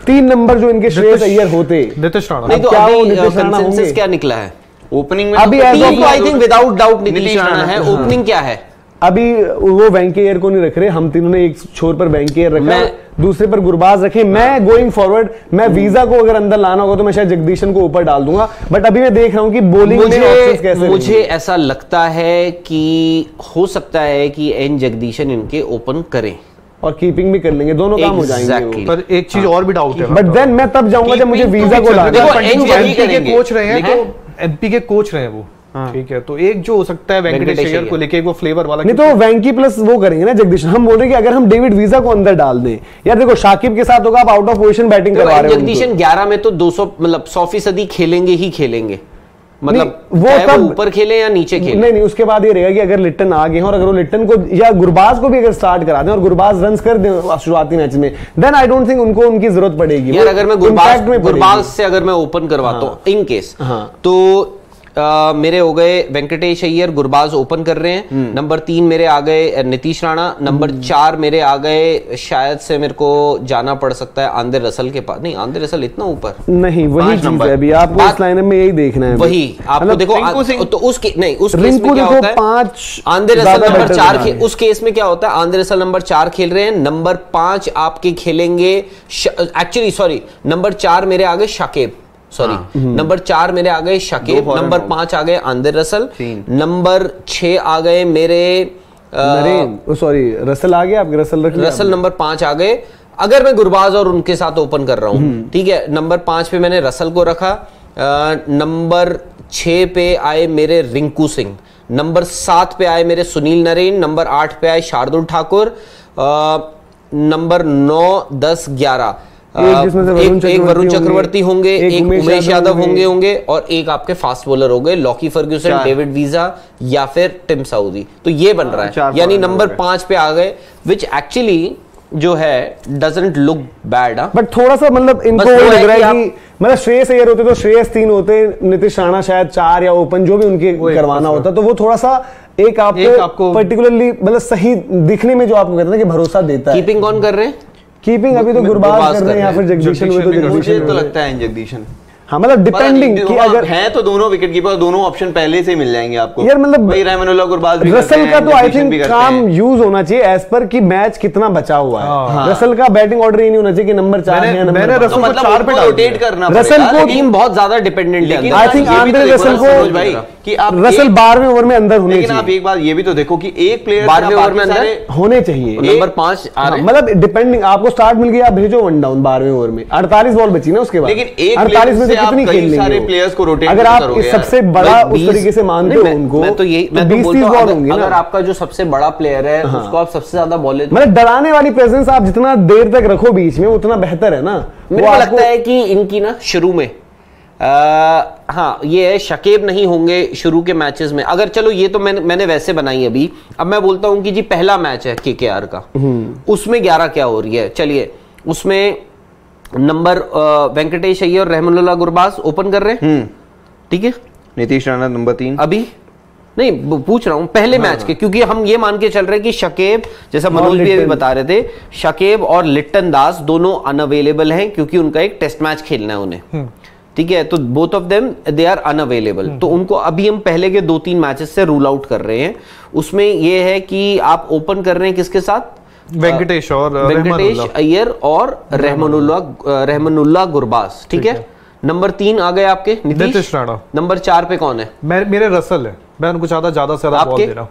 3 नंबर जो इनके श्रेयस अय्यर होते, नीतीश राणा, नहीं तो अभी कंसेंसस क्या निकला है ओपनिंग में? अभी I think without doubt Nitish Rana है। ओपनिंग क्या है अभी? वो वेंकी अय्यर को नहीं रख रहे, हम तीनों ने एक छोर पर वेंकी अय्यर रखा, दूसरे पर गुरबाज रखे। मैं गोइंग फॉरवर्ड, मैं वीजा को अगर अंदर लाना होगा तो मैं शायद जगदीशन को ऊपर डाल दूंगा, बट अभी मैं देख रहा हूं कि बॉलिंग में ऑप्शंस कैसे। मुझे ऐसा लगता है कि हो सकता है कि एन जगदीशन इनके ओपन करें और कीपिंग भी कर लेंगे, दोनों काम हो जाएंगे। पर एक चीज और भी डाउट है, बट देन मैं तब जाऊंगा जब मुझे वीजा को लाना। कोच रहे हैं तो एमपी के कोच रहे हैं वो, ठीक है, तो एक जो हो सकता है वेंकटेश अय्यर को लेके वो फ्लेवर वाला, नहीं तो वेंकी प्लस वो करेंगे ना जगदीश। हम बोल रहे हैं कि अगर हम डेविड वीजा को अंदर डाल दें, यार देखो शाकिब के साथ होगा, आप आउट ऑफ पोजीशन बैटिंग करवा रहे हो। जगदीशन 11 में तो 200 मतलब 100% खेलेंगे ही खेलेंगे, मतलब वो तब ऊपर खेले या नीचे खेले। नहीं, उसके बाद ये रहेगा कि अगर लिटन आ गए और अगर वो लिटन को या गुरबाज को भी अगर स्टार्ट करा दें और गुरबाज रन्स कर दें शुरुआती मैच में, देन आई डोंट थिंक उनको उनकी जरूरत पड़ेगी। यार अगर मैं गुरबाज से अगर मैं ओपन करवाता हूँ इन केस, तो मेरे हो गए वेंकटेश अय्यर, गुरबाज ओपन कर रहे हैं। नंबर 3 मेरे आ गए नीतीश राणा। नंबर 4 मेरे आ गए, शायद से मेरे को जाना पड़ सकता है आंद्रे रसल के पास। नहीं, आंद्रे रसल इतना ऊपर नहीं, वही चीज है अभी आपको इस लाइनअप में यही देखना है। वही आपको देखो तो उसके नहीं, उस केस में क्या होता है, 5 आंद्रे रसल नंबर 4 उस केस में क्या होता है, आंद्रे रसल नंबर 4 खेल रहे हैं, नंबर 5 आपके खेलेंगे, एक्चुअली सॉरी नंबर 4 मेरे आ गए शाकिब, सॉरी नंबर 4 मेरे आ गए शाकिब, नंबर 5 आ गए आंद्रे रसल, नंबर 6 आ गए मेरे सॉरी रसल आ गया, आपके रसल नंबर 5 आ गए। अगर मैं गुरबाज और उनके साथ ओपन कर रहा हूं, ठीक है, नंबर 5 पे मैंने रसल को रखा, नंबर 6 पे आए मेरे रिंकू सिंह, नंबर 7 पे आए मेरे सुनील नरेन, नंबर 8 पे आए शार्दुल ठाकुर, नंबर 9, 10, 11 एक वरुण चक्रवर्ती होंगे, एक उमेश यादव होंगे और एक आपके फास्ट बॉलर हो गए लॉकी फर्ग्यूसन, डेविड वीजा या फिर टिम साउदी। तो ये बन रहा है, यानी नंबर 5 पे आ गए, विच एक्चुअली जो है डजंट लुक बैड। बट थोड़ा सा मतलब इनको बस वो लग है रहा कि है कि मतलब श्रेयस अय्यर होते तो श्रेयस 3 होते, नीतीश राणा शायद 4 या ओपन जो भी उनके करवाना होता, तो वो थोड़ा सा एक आपको पर्टिकुलरली मतलब सही दिखने में जो आपको कहते हैं ना कि भरोसा देता है। कीपिंग कौन कर रहे हैं? कीपिंग अभी तो गुरबाज कर रहे हैं या फिर जगदीशन हुए तो मुझे जगदीशन तो लगता है जगदीशन। हाँ मतलब डिपेंडिंग कि अगर है तो दोनों विकेट कीपर, दोनों ऑप्शन पहले से ही मिल जाएंगे आपको यार, मतलब भाई रहमानुल्लाह गुरबाज भी रसल का तो आई थिंक काम है। यूज होना चाहिए एज पर कि मैच कितना बचा हुआ है। रसल का बैटिंग ऑर्डर ये नहीं होना चाहिए कि नंबर 4 है नंबर मैंने 5। रसल को 4 पे रोटेट करना रसल को टीम बहुत ज्यादा डिपेंडेंट है। आई थिंक आंद्रे रसल को भाई कि आप रसल 12वें ओवर में अंदर होने लेकिन आप चाहिए। एक बात ये भी तो देखो कि एक प्लेयर 12वें ओवर में अंदर होने चाहिए। नंबर 5 आ रहे हैं। मतलब डिपेंडिंग आपको स्टार्ट मिल गया, आप भेजो 1 डाउन 12वें ओवर में 48 बॉल बची ना उसके बाद। लेकिन एक 48 में से कितनी खेल सारे प्लेयर्स को रोटेट अगर आप सबसे बड़ा उस तरीके से मानते हो उनको, मैं तो यही 20-30 बॉल होंगे ना। अगर आपका जो सबसे बड़ा प्लेयर है उसको आप सबसे ज्यादा बॉल मतलब डराने वाली प्रेजेंस आप जितना देर तक रखो बीच में उतना बेहतर है ना। मेरे को लगता है कि इनकी ना शुरू में हाँ ये है शकीब नहीं होंगे शुरू के मैचेस में। अगर चलो ये तो मैंने वैसे बनाई अभी। अब मैं बोलता हूं कि जी पहला मैच है केकेआर का, उसमें 11 क्या हो रही है। चलिए उसमें नंबर वेंकटेश अय्यर और रहमानुल्लाह गुरबाज ओपन कर रहे हैं, ठीक है। नीतीश राणा नंबर 3 अभी नहीं पूछ रहा हूं पहले मैच के, क्योंकि हम ये मान के चल रहे हैं कि शकीब, जैसा मनोज भी अभी बता रहे थे, शकीब और लिट्टन दास दोनों अनअवेलेबल हैं क्योंकि उनका एक टेस्ट मैच खेलना है उन्हें, ठीक है। तो both of them they are unavailable. तो उनको अभी हम पहले के 2-3 मैचेस से रूल आउट कर रहे हैं। उसमें ये है कि आप ओपन कर रहे हैं किसके साथ? वेंकटेश अय्यर और रहमानुल्लाह गुरबाज, ठीक है। नंबर 3 आ गए आपके नीतीश राणा। नंबर 4 पे कौन है? मेरे रसल है, मैं उनको ज्यादा से ज्यादा बॉल दे रहा हूं।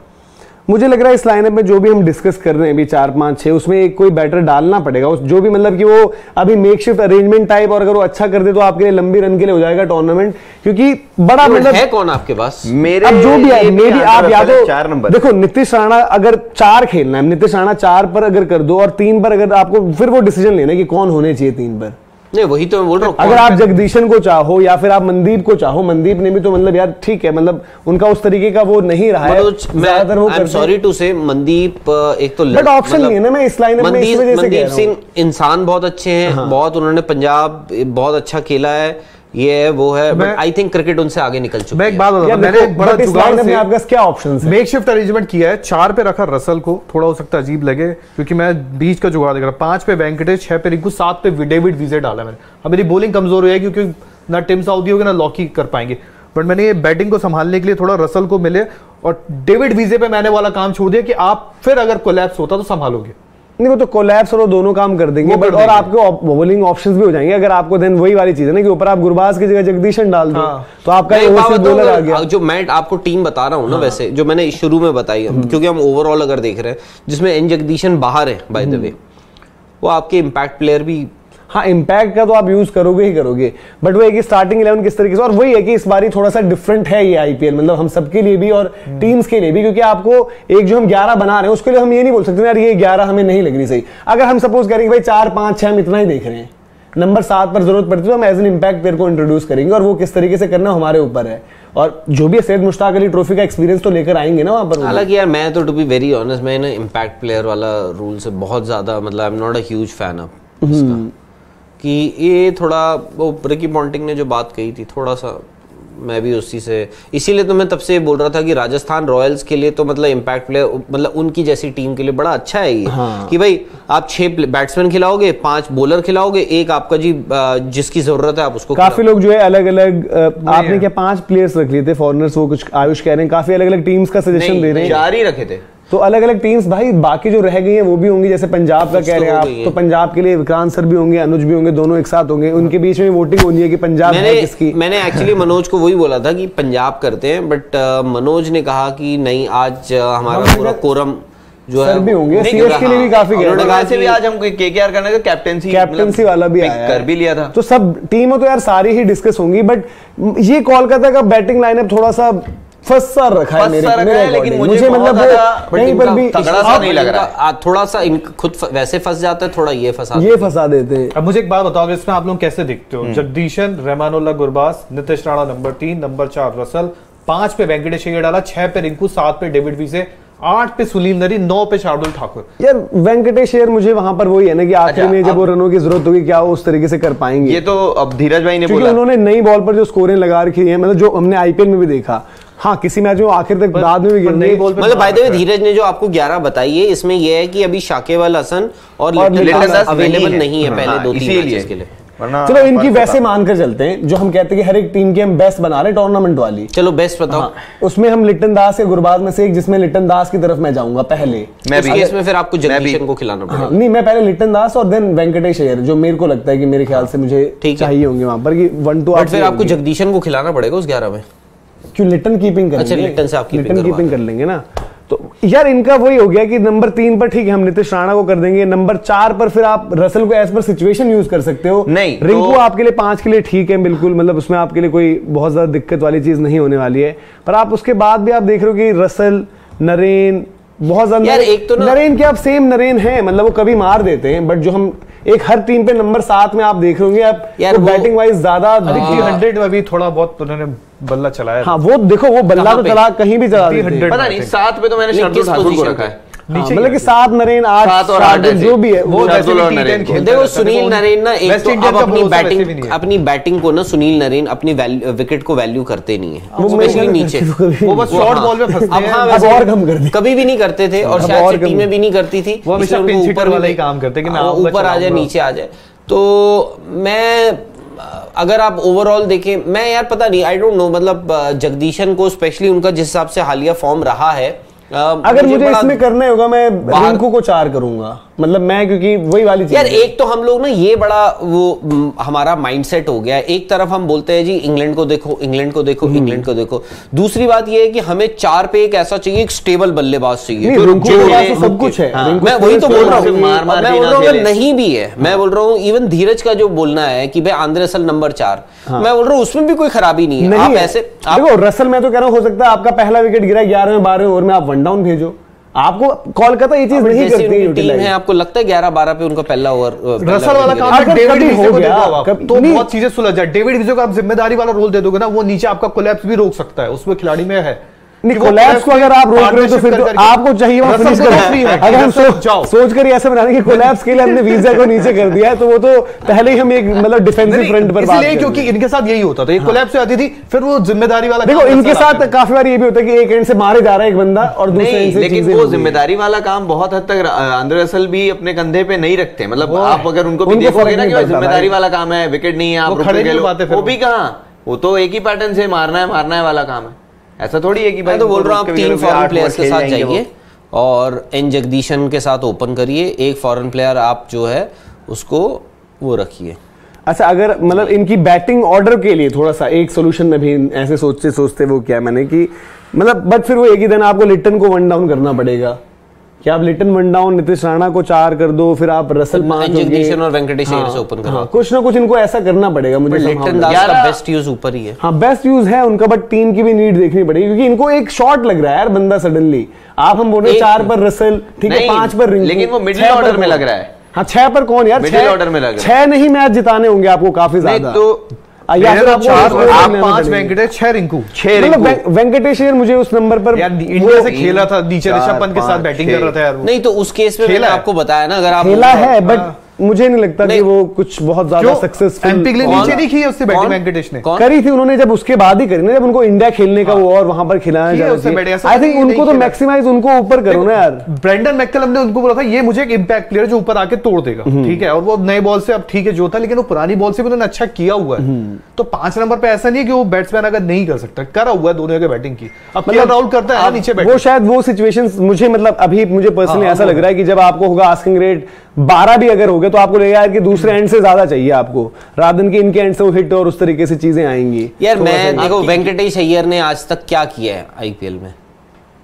मुझे लग रहा है इस लाइनअप में जो भी हम डिस्कस कर रहे हैं अभी 4, 5, 6 उसमें एक कोई बैटर डालना पड़ेगा। उस जो भी मतलब कि वो अभी मेकशिफ्ट अरेंजमेंट टाइप, और अगर वो अच्छा कर दे तो आपके लिए लंबी रन के लिए हो जाएगा टूर्नामेंट, क्योंकि बड़ा मतलब है कौन आपके पास? मेरे अब जो भी है मे भी आप या तो 4 नंबर देखो नीतीश राणा अगर 4 खेलना है, नीतीश राणा 4 पर अगर कर दो और 3 पर अगर आपको फिर वो डिसीजन लेना है कि कौन होने चाहिए 3 पर। नहीं वही तो मैं बोल रहा हूँ। अगर आप जगदीशन को चाहो या फिर आप मनदीप को चाहो, मनदीप ने भी तो मतलब यार ठीक है, मतलब उनका उस तरीके का वो नहीं रहा है ज्यादातर। वो आई एम सॉरी टू से मनदीप एक तो बट ऑप्शन नहीं है ना। मैं इस लाइन में इस वजह से मनदीप सिंह इंसान बहुत अच्छे हैं, बहुत उन्होंने पंजाब बहुत अच्छा खेला है, ये है वो है, बट आई थिंक क्रिकेट उनसे आगे निकल चुकी है। मैं एक बात बताऊं, मैंने एक बड़ा जुगाड़ से आपका क्या ऑप्शंस है? मेकशिफ्ट अरेंजमेंट किया है। 4 पे रखा रसल को, थोड़ा हो सकता है अजीब लगे क्योंकि मैं बीच का जुगाड़ देख रहा। 5 पे वेंकटेश, 6 पे रिंकू, 7 पे डेविड विजे डाला मैंने। अब मेरी बॉलिंग कमजोर हुई है क्योंकि ना टिम साउदी होगी ना लॉकी कर पाएंगे, बट मैंने ये बैटिंग को संभालने के लिए थोड़ा रसल को मिले और डेविड विजे पे मैंने वाला काम छोड़ दिया कि आप फिर अगर कोलैप्स होता तो संभालोगे। नहीं वो तो कोलैप्स और वो दोनों काम कर देंगे, बट और आपके बॉलिंग ऑप्शंस भी हो जाएंगे अगर आपको देन वही वाली चीज है ना कि ऊपर आप गुरबाज की जगह जगदीशन डाल दो। तो आपका बॉलर आ गया। जो मैं आपको टीम बता रहा हूँ ना, वैसे जो मैंने शुरू में बताई, क्योंकि हम ओवरऑल अगर देख रहे हैं जिसमें एन जगदीशन बाहर है बाय द वे, वो आपके इम्पैक्ट प्लेयर भी, हाँ इम्पैक्ट का तो आप यूज करोगे ही करोगे, बट वो है कि स्टार्टिंग 11 किस तरीके से, और वही है कि इस बारी थोड़ा सा डिफरेंट है ये आईपीएल, मतलब हम सबके लिए भी और टीम्स के लिए भी, क्योंकि आपको एक जो हम 11 बना रहे हैं उसके लिए हम ये नहीं बोल सकते यार ये 11 हमें नहीं लग रही सही। अगर हम सपोज करें कि भाई 4, 5, 6 हम इतना ही देख रहे हैं, नंबर 7 पर जरूरत पड़ती है तो हम एज एन इम्पैक्ट प्लेयर को इंट्रोड्यूस करेंगे, और वो किस तरीके से करना हमारे ऊपर है। और जो भी सैयद मुश्ताक अली ट्रॉफी का एक्सपीरियंस तो लेकर आएंगे ना वहां पर। हालांकि यार मैं तो टू बी वेरी ऑनेस्ट, मैं ना इम्पैक्ट प्लेयर वाला रूल से बहुत ज्यादा, मतलब I am not a huge fan of इसका, कि ये थोड़ा वो रिकी पॉन्टिंग ने जो बात कही थी थोड़ा सा मैं भी उसी से, इसीलिए तो मैं तब से बोल रहा था कि राजस्थान रॉयल्स के लिए तो मतलब इम्पैक्ट प्लेयर, मतलब उनकी जैसी टीम के लिए बड़ा अच्छा है ये। कि भाई आप 6 बैट्समैन खिलाओगे, 5 बॉलर खिलाओगे, एक आपका जी जिसकी जरूरत है आप उसको। काफी लोग जो है अलग अलग, आपने क्या 5 प्लेयर्स रख लिए थे फॉरनर्स, वो कुछ आयुष कह रहे हैं काफी अलग अलग टीम्स का सजेशन दे रहे हैं। 4 ही रखे थे तो अलग अलग टीम्स भाई, बाकी जो रह गई हैं वो भी होंगी, जैसे पंजाब का कह रहे हैं आप, तो पंजाब के लिए विक्रांत सर भी होंगे, अनुज भी होंगे, दोनों एक साथ होंगे, उनके बीच में वोटिंग होनी है कि पंजाब है किसकी। मैंने एक्चुअली मनोज को वही बोला था कि पंजाब करते हैं, बट मनोज ने कहा कि नहीं आज हमारा पूरा कोरम जो है भी होंगे, सीएस के लिए भी काफी उन्होंने कहा भी आज हम केकेआर करने का कैप्टेंसी वाला भी आया कर भी लिया था। तो सब टीमों तो यार सारी ही डिस्कस होंगी, बट ये कोलकाता का बैटिंग लाइनअप थोड़ा सा फंसा रखा है मेरे लेकिन मुझे मतलब कहीं पर भी तगड़ा सा नहीं लग रहा। थोड़ा सा खुद वैसे फंस जाता है, थोड़ा ये फंसा देते हैं। अब मुझे एक बात बताओ, इसमें आप लोग कैसे दिखते हो? Jagadeesan, Rahmanullah Gurbaz, Nitish Rana number 3, number 4 Russell, 5 पे वेंकटेश अय्यर डाला, 6 पे रिंकू, 7 पे डेविड विजे, 8 पे सुनील नरीन, 9 पे शार्दुल ठाकुर। यार वेंकटेश अय्यर मुझे वहां पर वही है ना कि आखिर में जब वो रनों की जरूरत होगी क्या वो उस तरीके से कर पाएंगे। ये तो अब धीरज भाई ने क्योंकि बोला उन्होंने नई बॉल पर जो स्कोरें लगा रखी है, मतलब जो हमने आईपीएल में भी देखा, हाँ किसी मैच में आखिर तक बाद में भी गिरने, मतलब बाय द वे धीरज ने जो आपको 11 बताई है, इसमें यह है कि अभी शाकिब अल हसन और लिटन दास अवेलेबल नहीं है पहले 2-3 मैचेस के लिए। चलो इनकी वैसे मानकर चलते हैं, जो हम कहते हैं कि हर एक टीम की हम बेस्ट बना रहे टूर्नामेंट वाली। चलो बेस्ट बताओ। हाँ, उसमें हम लिटन दास या गुरबाज में से एक, जिसमें लिटन दास की तरफ मैं जाऊंगा पहले। मैं भी इसमें फिर आपको जगदीशन को खिलाना पड़ेगा। हाँ, नहीं मैं पहले लिटन दास और देन वेंकटेश अय्यर, जो मेरे को लगता है कि मेरे ख्याल से मुझे चाहिए होंगे वहां पर कि 1-2। बट फिर आपको जगदीशन को खिलाना पड़ेगा उस 11 में। क्यों लिटन कीपिंग करेंगे? अच्छा लिटन से आप लिटन कीपिंग कर लेंगे ना। तो यार इनका वही हो गया कि नंबर 3 पर ठीक है हम नीतीश राणा को कर देंगे, नंबर 4 पर फिर आप रसल को एज पर सिचुएशन यूज कर सकते हो। नहीं रिंकू तो आपके लिए 5 के लिए ठीक है बिल्कुल, मतलब उसमें आपके लिए कोई बहुत ज्यादा दिक्कत वाली चीज नहीं होने वाली है। पर आप उसके बाद भी आप देख रहे हो कि रसल, नरेन बहुत ज्यादा, यार एक तो नरेन के आप सेम नरेन है, मतलब वो कभी मार देते हैं, बट जो हम एक हर टीम पे नंबर 7 में आप देख रहे होंगे आप यार बैटिंग वाइज ज्यादा 100 में भी थोड़ा बहुत उन्होंने बल्ला चलाया। हाँ वो देखो वो बल्ला तो चला कहीं भी चला देते हैं। पता नहीं 7 पे तो मैंने शार्दुल ठाकुर को रखा है, मतलब कि 7 नरेन 8 और 8 जो भी है वो देखो सुनील नरेन ना एक तो अब अपनी बैटिंग को ना सुनील नरेन अपनी विकेट को वैल्यू करते नहीं है, स्पेशली नीचे वो बस शॉर्ट बॉल में फंसते हैं। अब और कम कर दे, कभी भी नहीं करते थे और शायद टीमें भी नहीं करती थी, वो हमेशा पिंच हिटर वाला ही काम करते कि ना ऊपर आ जाए नीचे आ जाए। तो मैं अगर आप ओवरऑल देखें, मैं यार पता नहीं आई डोंट नो, मतलब जगदीशन को स्पेशली उनका जिस हिसाब से हालिया फॉर्म रहा है, अगर मुझे इसमें करना होगा मैं रिंकू को 4 करूंगा, मतलब मैं क्योंकि वही वाली चीज यार एक तो हम लोग ना ये बड़ा वो हमारा माइंडसेट हो गया है, एक तरफ हम बोलते हैं जी इंग्लैंड को देखो इंग्लैंड को देखो इंग्लैंड को देखो, दूसरी बात ये है कि हमें 4 पे एक ऐसा चाहिए, एक स्टेबल बल्लेबाज चाहिए जो सब कुछ है। मैं वही तो बोल रहा हूँ, मैं बोल रहा हूँ अगर नहीं भी है, मैं बोल रहा हूँ इवन धीरज का जो बोलना है कि भाई आंद्रे रसल नंबर 4, मैं बोल रहा हूँ उसमें भी कोई खराबी नहीं है। आप ऐसे देखो रसल मैं तो कह रहा हूँ हो सकता है आपका पहला विकेट गिरा 11वें 12वें ओवर में, आप 1 डाउन भेजो, आपको कोलकाता ये चीज नहीं करती टीम है, आपको लगता है 11-12 पे उनका पहला ओवर रसल वाला काम अगर डेविड विजय हो को गया तो बहुत चीजें सुलझ जाए। डेविड विजय को आप जिम्मेदारी वाला रोल दे दोगे ना, वो नीचे आपका कोलैप्स भी रोक सकता है, उसमें खिलाड़ी में है। नहीं कोलैप्स को अगर आप रोक रहे हो तो फिर तो आपको चाहिए वहां फिनिश करना। अगर हम सोच कर ऐसे बना रहे कि कोलैप्स के लिए हमने वीजा को नीचे कर दिया है, तो वो तो पहले ही हम एक मतलब डिफेंसिव फ्रंट पर बात, क्योंकि इनके साथ यही होता था, ये कोलैप्स से आती थी, फिर वो जिम्मेदारी वाला देखो इनके साथ काफी बार ये भी होता है कि एक एंड से मारे जा रहा है एक बंदा और दूसरे एंड से, लेकिन वो जिम्मेदारी वाला काम बहुत हद तक आंद्रे रसल भी अपने कंधे पे नहीं रखते, मतलब आप अगर उनको भी देखोगे ना कि जिम्मेदारी वाला काम है, विकेट नहीं है, आप वो भी कहां, वो तो एक ही पैटर्न से मारना है वाला काम है, ऐसा थोड़ी है कि भाई तो बोल रहा हूँ आप 3 फॉरेन प्लेयर्स के साथ जाइए और एन जगदीशन के साथ ओपन करिए, एक फॉरेन प्लेयर आप जो है उसको वो रखिए। अच्छा अगर मतलब इनकी बैटिंग ऑर्डर के लिए थोड़ा सा एक सोल्यूशन में भी ऐसे सोचते वो क्या मैंने कि मतलब बट फिर वो एक ही दिन आपको लिटन को 1 डाउन करना पड़ेगा कि आप लिटन 1 डाउन, नीतीश राणा को 4 कर दो, फिर आप रसल 5 जगदीशन और वेंकटेश अय्यर से ओपन करो। कुछ ना कुछ इनको ऐसा करना पड़ेगा मुझे। लिटन दास का बेस्ट यूज ऊपर ही है। हाँ बेस्ट यूज है उनका, बट टीम की भी नीड देखनी पड़ेगी क्योंकि इनको एक शॉट लग रहा है यार बंदा सडनली। आप हम बोल रहे 4 पर रसल ठीक है, 5 पर रिंकू, लेकिन वो मिडिल ऑर्डर में लग रहा है। हाँ 6 पर कौन यार, मिडिल ऑर्डर में लग रहा है। 6 नहीं मैच जिताने होंगे आपको काफी ज्यादा, तो या फिर आप 5 वेंकटेश 6 रिंकू, 6 मतलब वेंकटेश अय्यर मुझे उस नंबर पर यार इंडिया से खेला था, नीचे ऋषभ पंत के साथ बैटिंग कर रहा था यार वो। नहीं तो उस केस में मैंने आपको बताया ना, अगर आप खेला है बट मुझे नहीं लगता कि वो कुछ बहुत ज्यादा सक्सेसफुल एमपी के लिए नीचे नहीं की उससे बैटिंग वेंकटेश ने करी थी उन्होंने, जब उसके बाद ही करी ना, जब उनको इंडिया खेलने का वो और वहां पर खिलाया जा रहा था। आई थिंक उनको तो मैक्सिमाइज उनको ऊपर करो ना यार। ब्रेंडन मैककलम ने उनको बोला था ये मुझे एक इंपैक्ट प्लेयर जो ऊपर आके तोड़ देगा, ठीक है, और वो नए बॉल से अब ठीक है जो था, लेकिन वो पुरानी बॉल से भी उन्होंने अच्छा किया हुआ है। तो 5 नंबर पे ऐसा नहीं है कि वो बैट्समैन अगर नहीं कर सकता, करा हुआ है दोनों के बैटिंग की, अब मतलब राउल करता है नीचे वो शायद वो सिचुएशंस मुझे मतलब अभी मुझे पर्सनली ऐसा लग रहा है कि जब आपको होगा आस्किंग रेट 12 भी अगर हो गए तो आपको लगेगा कि दूसरे एंड से ज्यादा चाहिए आपको, रात दिन की इनके एंड से वो हिट और उस तरीके से चीजें आएंगी। यार तो मैं देखो वेंकटेश अय्यर ने आज तक क्या किया है आईपीएल में,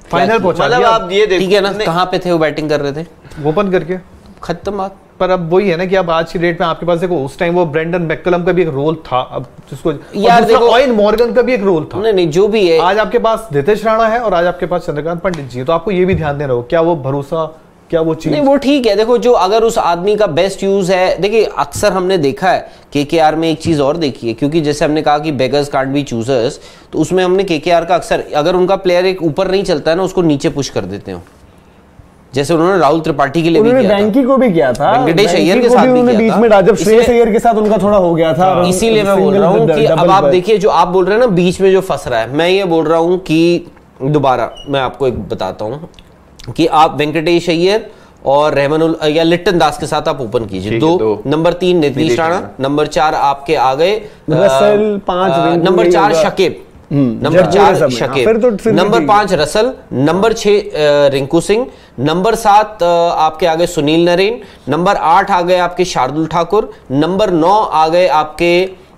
फाइनल पहुंचा मतलब आप ये ठीक है ना, कहां पे थे वो बैटिंग कर रहे थे, ओपन करके खत्म बात। पर अब वही है ना कि अब आज की डेट में आपके पास देखो उस टाइम वो ब्रेंडन मैककलम का भी एक रोल था, अब जिसको यार देखो ऑयन मॉर्गन का भी एक रोल था। नहीं जो भी है, आज आपके पास नीतीश राणा है और आज आपके पास चंद्रकांत पंडित जी है, तो आपको ये भी ध्यान देना होगा क्या वो भरोसा क्या वो चीज नहीं, वो ठीक है। देखो, जो अगर उस आदमी का बेस्ट यूज है, देखिए अक्सर हमने देखा है केकेआर में एक चीज और देखी है, क्योंकि जैसे हमने कहा कि बेगर्स कांट बी चूजर्स, तो उसमें हमने केकेआर का अक्सर, अगर उनका प्लेयर एक ऊपर नहीं चलता है ना, उसको नीचे पुश कर देते हो, जैसे उन्होंने राहुल त्रिपाठी के लिए भी किया था, बैंकी को भी किया था, वेंकटेश अय्यर के साथ भी किया बीच था। में जब श्रेयस अय्यर के साथ उनका थोड़ा हो गया था। इसीलिए मैं बोल रहा हूँ कि अब आप देखिए, जो आप बोल रहे हैं ना बीच में जो फंस रहा है, मैं ये बोल रहा हूँ कि दोबारा मैं आपको एक बताता हूँ कि आप वेंकटेश अय्यर और रहमानुल या लिट्टन दास के साथ आप ओपन कीजिए। दो नंबर 3 नीतीश राणा, नंबर 4 आपके आ गए Russell, 5 number 4 Shakib, number 4 Shakib, number 5 Russell, number 6 Rinku Singh, number 7 आपके आ गए सुनील नरेन, नंबर 8 आ गए आपके शार्दुल ठाकुर, नंबर 9 आ गए आपके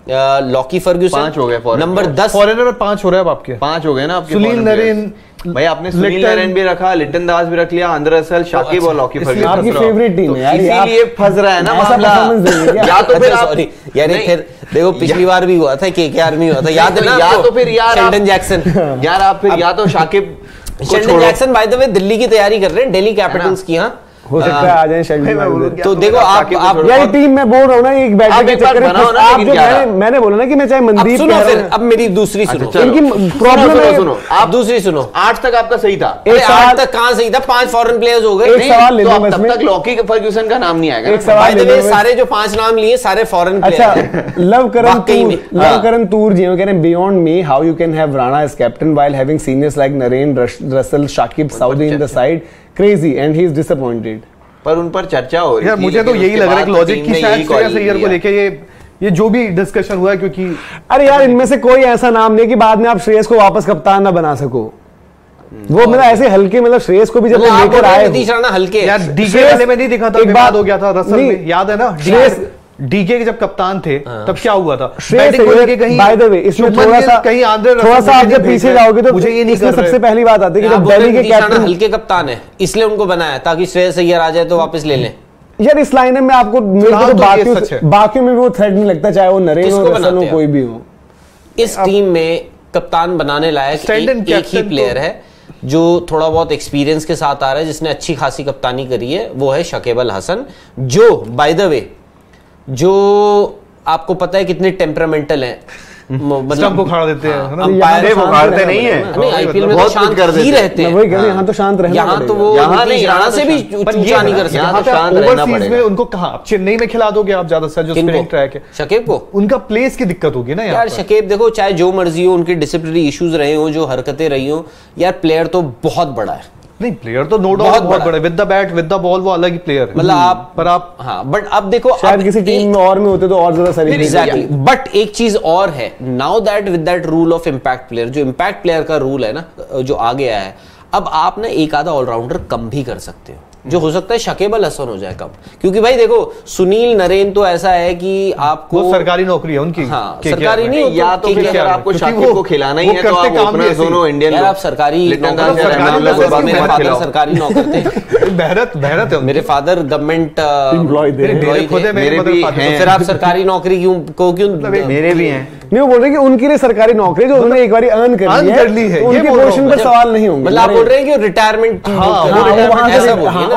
लॉकी फर्ग्यूसन, 5 हो गए, नंबर 10 फॉरेनर में 5 हो रहे हैं अब आपके, 5 हो गए ना आपके। सुनील नरेन, भाई आपने सुनील नरेन भी रखा, लिटन दास भी रख लिया, अंदर असल, शाकिब और लॉकी फर्ग्यूसन। आपकी फेवरेट टीम है यार, इसीलिए फंस रहा है ना मामला। या तो फिर आप, सॉरी यार, फिर देखो पिछली बार भी हुआ था, केकेआर में हुआ था, याद है ना? या तो फिर यार शेल्डन जैक्सन, यार आप फिर या तो Shakib, Sheldon Jackson by the way Delhi की तैयारी कर रहे हैं, दिल्ली कैपिटल्स की। हाँ, हो सकता है आ जाए शायद। तो देखो आप यार टीम में बोल रहा हूँ ना, एक बैटिंग के चक्कर में आप जो मैंने बोला ना कि मैं चाहे मनदीप, सुनो फिर, अब मेरी दूसरी सुनो, इनकी प्रॉब्लम है। सुनो, आप दूसरी सुनो। 8 तक आपका सही था, 8 तक कहां सही था? 5 फॉरेन प्लेयर्स हो गए। एक सवाल ले लो, तब तक लॉकी फर्ग्यूसन का नाम नहीं आएगा। एक सवाल ले लो, सारे जो 5 नाम लिए सारे फॉरेन प्लेयर। अच्छा, लवकरण तूर जी कह रहे हैं, beyond me how you can have Rana as captain while having seniors like Narine, Russell, Shakib, Southee in the side, crazy and he is disappointed. पर उन पर चर्चा हो रही है। मुझे तो यही लग रहा है कि लॉजिक की शायद श्रेयस अय्यर को लेके ये जो भी डिस्कशन हुआ है, क्योंकि अरे यार इनमें से कोई ऐसा नाम नहीं कि बाद में आप श्रेयस को वापस कप्तान ना बना सको। वो मतलब ऐसे हल्के, मतलब श्रेयस को भी जब लेकर आए, नीतीश राणा हल्के यार डीके वाले में नहीं दिखा था, विवाद हो गया था रसल में, याद है ना? डीके के जब कप्तान थे तब क्या हुआ था? बाय द वे इसमें थोड़ा सा आप जब पीछे जाओगे तो मुझे ये नहीं, सबसे पहली बात आती है कि जब दिल्ली के कैप्टन हल्के कप्तान है, इसलिए उनको बनाया ताकि श्रेयस अय्यर आ जाए तो वापस ले लें। यार इस लाइन में आपको मेरे को तो बाकियों में भी वो थ्रेड नहीं लगता, चाहे वो नरेन हो, रसल हो, कोई भी हो। इस टीम में कप्तान बनाने लायक एक ही प्लेयर है जो थोड़ा बहुत एक्सपीरियंस के साथ आ रहा है, जिसने अच्छी खासी कप्तानी करी है, वो है शकीब अल हसन, जो बाय द वे जो आपको पता है कितने टेम्परामेंटल हैं, मतलब को खड़ा देते हैं, अंपायर वो उखाड़ते नहीं है, नहीं आईपीएल में तो शांत ही रहते हैं। वही कहते हैं, यहाँ तो शांत रहना, यहाँ तो वो नीतीश राणा से भी ऊंचा नहीं कर सकते। ओवरसीज में उनको कहा आप चेन्नई में खिला दोगे आप ज्यादा से जो स्पिनिंग ट्रैक है, शकीब को उनका प्लेस की दिक्कत होगी ना यार। शकीब देखो, चाहे जो मर्जी हो, उनके डिसिप्लिनरी इश्यूज रहे हो, जो हरकतें रही हो, यार प्लेयर तो बहुत बड़ा है। नहीं, प्लेयर तो नो डाउट बहुत बड़ा, with the bat with the ball वो अलग ही प्लेयर है, मतलब आप हाँ, बट अब देखो शायद किसी टीम में और में होते तो और ज्यादा सही। एग्जैक्टली, बट एक चीज और है, now that with that rule of impact player, जो इंपैक्ट प्लेयर का रूल है ना, जो आ गया है, अब आप ना एक आधा ऑलराउंडर कम भी कर सकते हो, जो हो सकता है शकीब अल हसन हो जाए कम, क्योंकि भाई देखो सुनील नरेन तो ऐसा है कि आपको वो सरकारी नौकरी है उनकी। हाँ, सरकारी नहीं, या तो फिर अगर आपको शाकिब को खिलाना ही है तो आप अपना दोनों इंडियन यार, आप सरकारी मेरे फादर सरकारी नौकर थे, मेहनत है, मेरे फादर गवर्नमेंट एम्प्लॉय थे, मेरे भी हैं, फिर आप सरकारी नौकरी क्यों मेरे भी हैं। नहीं, वो बोल रहे हैं कि उनके लिए सरकारी नौकरी जो उन्होंने एक बार अर्न कर ली है, उनके पोर्शन पर सवाल नहीं होंगे। मतलब आप बोल रहे हैं कि रिटायरमेंट